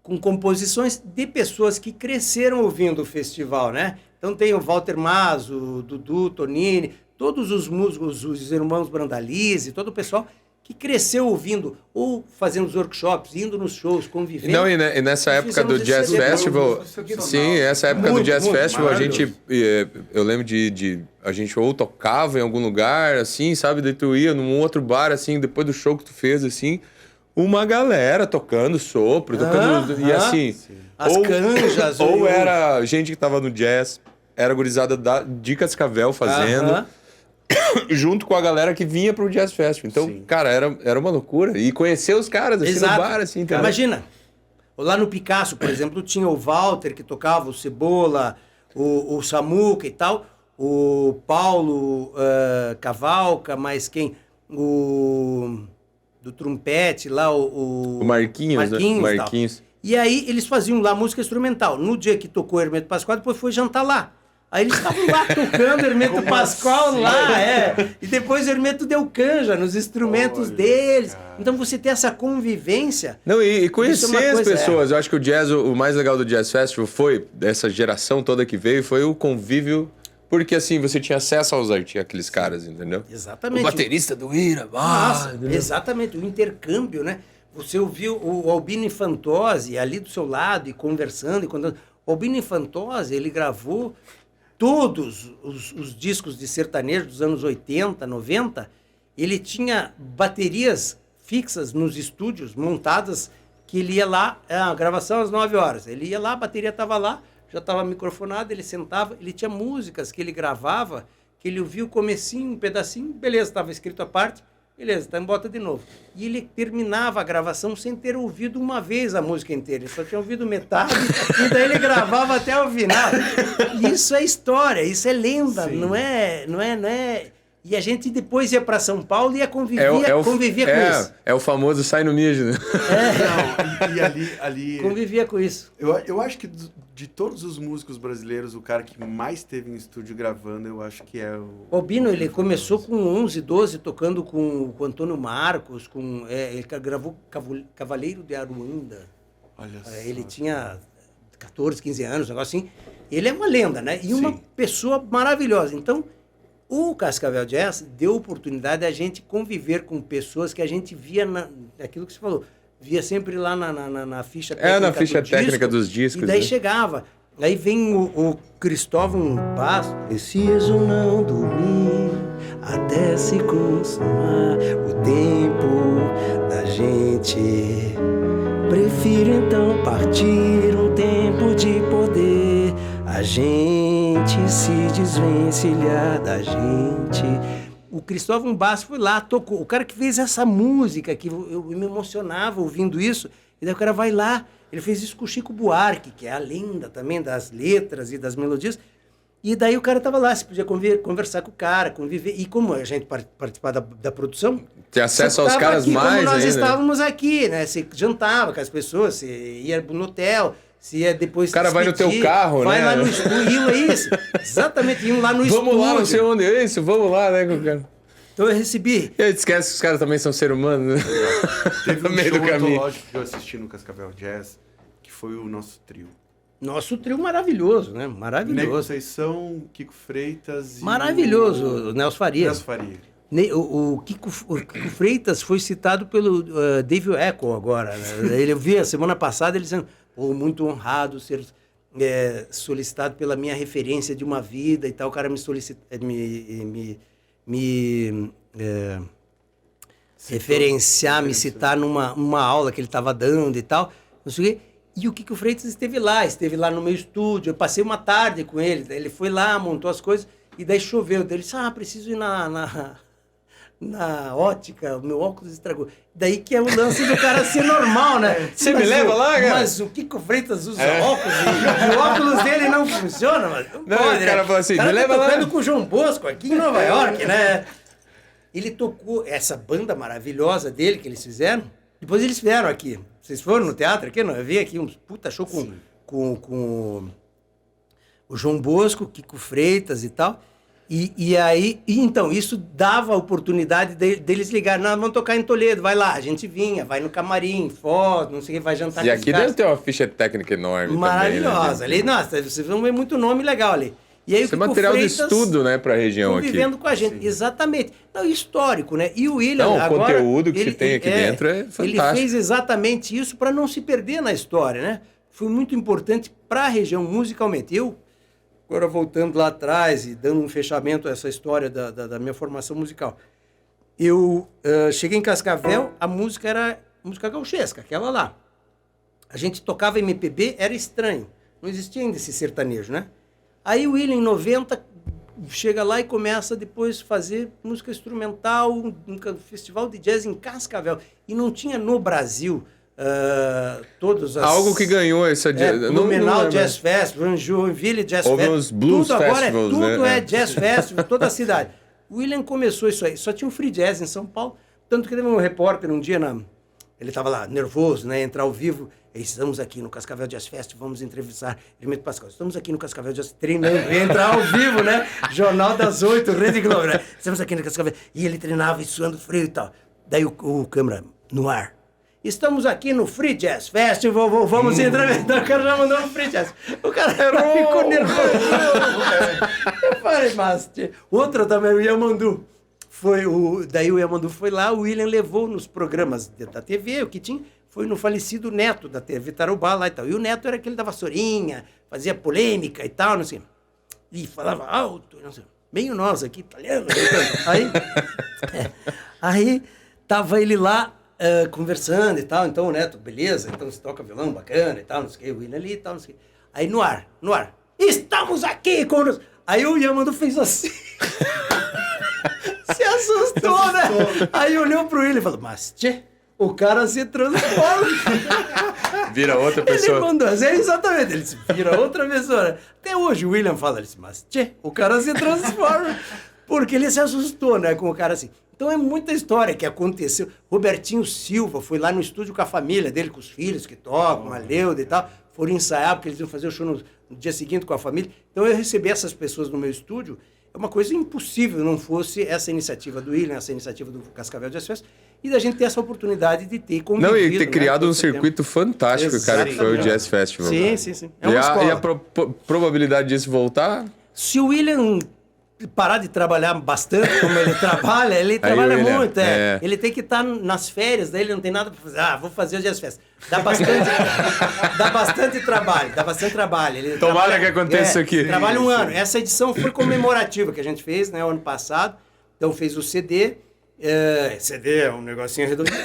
Speaker 3: com composições de pessoas que cresceram ouvindo o festival, né? Então tem o Walter Mazo, o Dudu, Tonini, todos os músicos, os irmãos Brandalize, todo o pessoal que cresceu ouvindo, ou fazendo os workshops, indo nos shows, convivendo.
Speaker 2: Não, e nessa época do Jazz Festival, sim, essa época do Jazz Festival, a gente, eu lembro a gente ou tocava em algum lugar, assim, sabe, daí tu ia num outro bar, assim, depois do show que tu fez, assim, uma galera tocando sopro, tocando, e assim...
Speaker 3: Sim. As canjas.
Speaker 2: Ou era gente que tava no jazz, era gurizada de Cascavel fazendo... junto com a galera que vinha pro Jazz Festival. Então, cara, era uma loucura. E conhecer os caras assim no bar, assim. Entendeu?
Speaker 3: Imagina, lá no Picasso, por exemplo, tinha o Walter, que tocava o Cebola, o Samuca e tal, o Paulo Cavalca, mas quem? Do trompete lá, o
Speaker 2: Marquinhos, né? Marquinhos.
Speaker 3: E aí eles faziam lá música instrumental. No dia que tocou Hermeto Pascoal, depois foi jantar lá. Aí eles estavam lá tocando Hermeto Pascoal assim? E depois o Hermeto deu canja nos instrumentos deles. Cara. Então você tem essa convivência.
Speaker 2: Não, e conhecer as pessoas. Eu acho que o mais legal do Jazz Festival foi, dessa geração toda que veio, foi o convívio. Porque assim, você tinha acesso aos artistas, aqueles caras, entendeu?
Speaker 3: Exatamente.
Speaker 2: O baterista do Ira.
Speaker 3: Exatamente, o intercâmbio, né? Você ouviu o Albino Infantozzi ali do seu lado e conversando. E contando. O Albino Infantozzi, ele gravou todos os discos de sertanejo dos anos 80, 90, ele tinha baterias fixas nos estúdios, montadas, que ele ia lá, a gravação às 9 horas, ele ia lá, a bateria estava lá, já estava microfonada, ele sentava, ele tinha músicas que ele gravava, que ele ouvia o comecinho, um pedacinho, beleza, estava escrito a parte, beleza, então bota de novo. E ele terminava a gravação sem ter ouvido uma vez a música inteira. Ele só tinha ouvido metade e daí ele gravava até o final. Isso é história, isso é lenda, não é... E a gente depois ia para São Paulo e ia convivia com isso.
Speaker 2: É o famoso sai no mijo, né?
Speaker 1: Ali...
Speaker 3: Convivia com isso.
Speaker 1: Eu acho que de todos os músicos brasileiros, o cara que mais teve em estúdio gravando, eu acho que é o...
Speaker 3: Albino, ele começou com 11, 12, tocando com o Antônio Marcos, ele gravou Cavaleiro de Aruanda.
Speaker 1: Olha só.
Speaker 3: Ele tinha 14, 15 anos, um negócio assim. Ele é uma lenda, né? E uma pessoa maravilhosa. Então, o Cascavel Jazz deu oportunidade a gente conviver com pessoas que a gente via naquilo que você falou. Via sempre lá na ficha técnica.
Speaker 2: Na ficha técnica dos discos.
Speaker 3: E daí chegava. Aí vem o Cristóvão Basso. Preciso não dormir até se consumar o tempo da gente. Prefiro então partir um tempo de poder. A gente se desvencilhar da gente. O Cristóvão Basso foi lá, tocou. O cara que fez essa música, que eu me emocionava ouvindo isso, e daí o cara vai lá, ele fez isso com o Chico Buarque, que é a lenda também das letras e das melodias, e daí o cara tava lá, você podia conversar com o cara, conviver, e como a gente participava da produção...
Speaker 2: Ter acesso aos caras
Speaker 3: aqui,
Speaker 2: mais
Speaker 3: como nós
Speaker 2: ainda.
Speaker 3: Estávamos aqui, né? Você jantava com as pessoas, você ia no hotel... Se é depois
Speaker 2: o cara vai no teu carro,
Speaker 3: vai
Speaker 2: né?
Speaker 3: Vai lá no estúdio, é isso. Exatamente, iam lá no estúdio.
Speaker 2: Vamos lá, não sei onde é isso, vamos lá, né, cara?
Speaker 3: Então eu recebi.
Speaker 2: E aí, esquece que os caras também são seres humanos, né?
Speaker 1: Teve um show antológico que eu assisti no Cascavel Jazz, que foi o nosso trio.
Speaker 3: Nosso trio maravilhoso, né? Maravilhoso.
Speaker 1: Nego Conceição, Kiko Freitas e...
Speaker 3: Maravilhoso, o Nelson Faria.
Speaker 1: Nelson Faria.
Speaker 3: O Kiko Freitas foi citado pelo David Echo agora. Né? Eu vi a semana passada ele dizendo... muito honrado ser solicitado pela minha referência de uma vida e tal. O cara me referenciar, me citar numa aula que ele estava dando e tal. Não sei o quê. E o Kiko Freitas esteve lá no meu estúdio. Eu passei uma tarde com ele. Ele foi lá, montou as coisas. E daí choveu. Daí ele disse, preciso ir na ótica, o meu óculos estragou. Daí que é o lance do cara ser normal, né?
Speaker 2: Você me leva lá, cara?
Speaker 3: Mas o Kiko Freitas usa óculos e o óculos dele não funciona, mas não pode,
Speaker 2: o cara falou assim,
Speaker 3: me
Speaker 2: leva lá.
Speaker 3: tocando com o João Bosco aqui em Nova York, né? Ele tocou essa banda maravilhosa dele que eles fizeram. Depois eles vieram aqui. Vocês foram no teatro aqui? Não, eu vi aqui um puta show com o João Bosco, Kiko Freitas e tal. E aí, então, isso dava a oportunidade deles ligarem. Não, vamos tocar em Toledo, vai lá. A gente vinha, vai no camarim, foto, não sei o que, vai jantar
Speaker 2: com os caras. E aqui deve ter uma ficha técnica enorme.
Speaker 3: Maravilhosa.
Speaker 2: Também, né?
Speaker 3: Ali, nossa, vocês vão ver muito nome legal ali. E aí,
Speaker 2: isso é material de estudo, né, pra região aqui.
Speaker 3: Convivendo com a gente, sim. Exatamente. Não, histórico, né? E o William,
Speaker 2: o
Speaker 3: agora,
Speaker 2: conteúdo que se tem aqui dentro é fantástico.
Speaker 3: Ele fez exatamente isso para não se perder na história, né? Foi muito importante para a região musicalmente. Eu, agora voltando lá atrás e dando um fechamento a essa história da minha formação musical, eu cheguei em Cascavel, a música era música gauchesca, aquela lá. A gente tocava MPB, era estranho. Não existia ainda esse sertanejo, né? Aí o William, em 90, chega lá e começa depois a fazer música instrumental, um festival de jazz em Cascavel. E não tinha no Brasil todos as...
Speaker 2: Algo que ganhou essa...
Speaker 3: Blumenau Jazz Festival, Joinville Jazz Festival.
Speaker 2: Houve uns blues
Speaker 3: tudo
Speaker 2: festivals,
Speaker 3: agora, tudo
Speaker 2: né?
Speaker 3: é Jazz Festival, toda a cidade. O William começou isso aí. Só tinha um free jazz em São Paulo. Tanto que teve um repórter um dia, ele estava lá nervoso, né? Entrar ao vivo. Estamos aqui no Cascavel Jazz Festival, vamos entrevistar Hermeto Pascoal. Estamos aqui no Cascavel Jazz treinando, entrar ao vivo, né? Jornal das 8, Rede Globo, né? Estamos aqui no Cascavel. E ele treinava e suando frio e tal. Daí o câmera no ar. Estamos aqui no Free Jazz Festival, vamos entrevistar. O cara já mandou no Free Jazz. O cara ficou nervoso. Eu falei, mas... Outra também, o Yamandu. Daí o Yamandu foi lá, o William levou nos programas da TV, o que tinha... Foi no falecido Neto da TV Tarubá lá e tal. E o Neto era aquele da vassourinha, fazia polêmica e tal, não sei. E falava alto, não sei. Meio nós aqui, italiano. Aí tava ele lá conversando e tal. Então o Neto, beleza, então você toca violão bacana e tal, não sei o que. O William ali e tal, não sei o que. Aí no ar. Estamos aqui com... Aí o Yamandu fez assim. Se assustou, né? Aí olhou pro William e falou, mas tchê... O cara se transforma.
Speaker 2: Vira outra pessoa.
Speaker 3: Ele mandou, exatamente, ele se vira outra pessoa. Até hoje o William fala, ele disse, mas tchê, o cara se transforma. Porque ele se assustou, né, com o cara assim. Então é muita história que aconteceu. Robertinho Silva foi lá no estúdio com a família dele, com os filhos que tocam, a Leuda e tal. Foram ensaiar, porque eles iam fazer o show no dia seguinte com a família. Então eu recebi essas pessoas no meu estúdio. É uma coisa impossível não fosse essa iniciativa do William, essa iniciativa do Cascavel Jazz Fest, e da gente ter essa oportunidade de ter convivido.
Speaker 2: Não, e ter criado um circuito fantástico, cara, que foi o Jazz Festival.
Speaker 3: Sim. É uma escola.
Speaker 2: E a probabilidade disso voltar?
Speaker 3: Se o William parar de trabalhar bastante, como ele trabalha muito. Ele tem que estar nas férias, daí ele não tem nada para fazer. Vou fazer o Jazz Fest. Dá bastante trabalho. Ele
Speaker 2: Tomara que aconteça isso aqui.
Speaker 3: Trabalha um ano. Essa edição foi comemorativa que a gente fez, né, o ano passado. Então fez o CD. CD é um negocinho redondinho.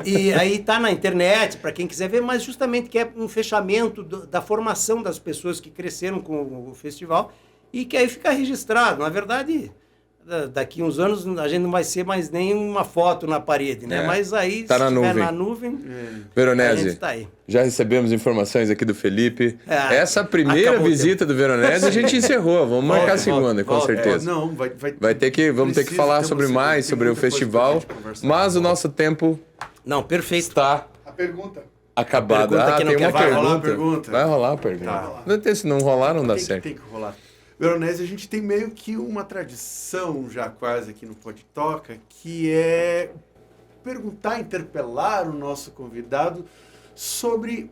Speaker 3: e aí tá na internet, para quem quiser ver, mas justamente que é um fechamento da formação das pessoas que cresceram com o festival. E que aí fica registrado. Na verdade, daqui uns anos a gente não vai ser mais nem uma foto na parede, né? Mas aí,
Speaker 2: tá
Speaker 3: se estiver na nuvem,
Speaker 2: Veronese,
Speaker 3: a gente tá aí.
Speaker 2: Já recebemos informações aqui do Felipe. Essa primeira visita do Veronese a gente encerrou. Vamos marcar a segunda, com certeza.
Speaker 1: Não,
Speaker 2: vamos ter que falar sobre o festival. Mas o nosso tempo está...
Speaker 1: A pergunta...
Speaker 2: acabado. Tem uma pergunta. Vai rolar a pergunta. Tá. Se não rolar, não dá certo.
Speaker 1: Tem que rolar. Veronese, a gente tem meio que uma tradição já quase aqui no Pode Toca, que é perguntar, interpelar o nosso convidado sobre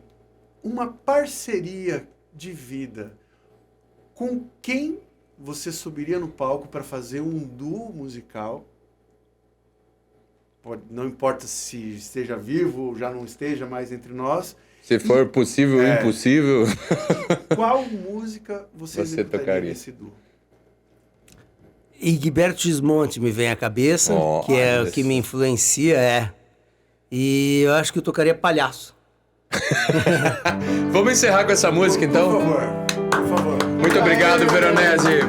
Speaker 1: uma parceria de vida. Com quem você subiria no palco para fazer um duo musical? Não importa se esteja vivo ou já não esteja mais entre nós.
Speaker 2: Se for possível ou impossível.
Speaker 1: Qual música você tocaria nesse duo?
Speaker 3: Egberto Gismonti me vem à cabeça, que é o que me influencia, E eu acho que eu tocaria Palhaço.
Speaker 2: Vamos encerrar com essa música, então?
Speaker 1: Por favor.
Speaker 2: Muito obrigado, Veronese.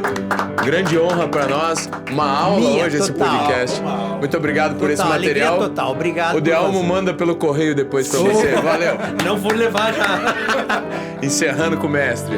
Speaker 2: Grande honra para nós. Uma aula hoje, esse podcast. Muito obrigado por esse material.
Speaker 3: Total, obrigado.
Speaker 2: O Delmo manda pelo correio depois para você. Valeu.
Speaker 3: Não vou levar já.
Speaker 2: Encerrando com o mestre.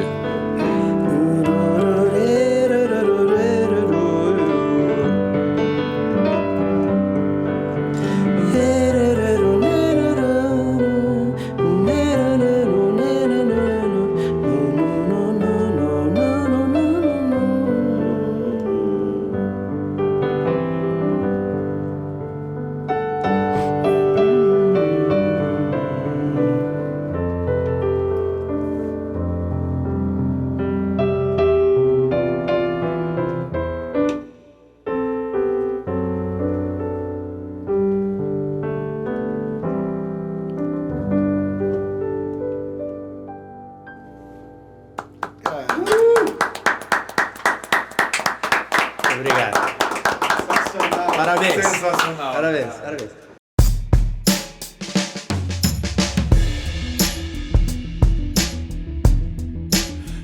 Speaker 3: Obrigado.
Speaker 1: Sensacional.
Speaker 3: Parabéns.
Speaker 1: Sensacional.
Speaker 3: Parabéns.
Speaker 1: Cara.
Speaker 3: Parabéns.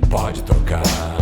Speaker 2: Pode tocar.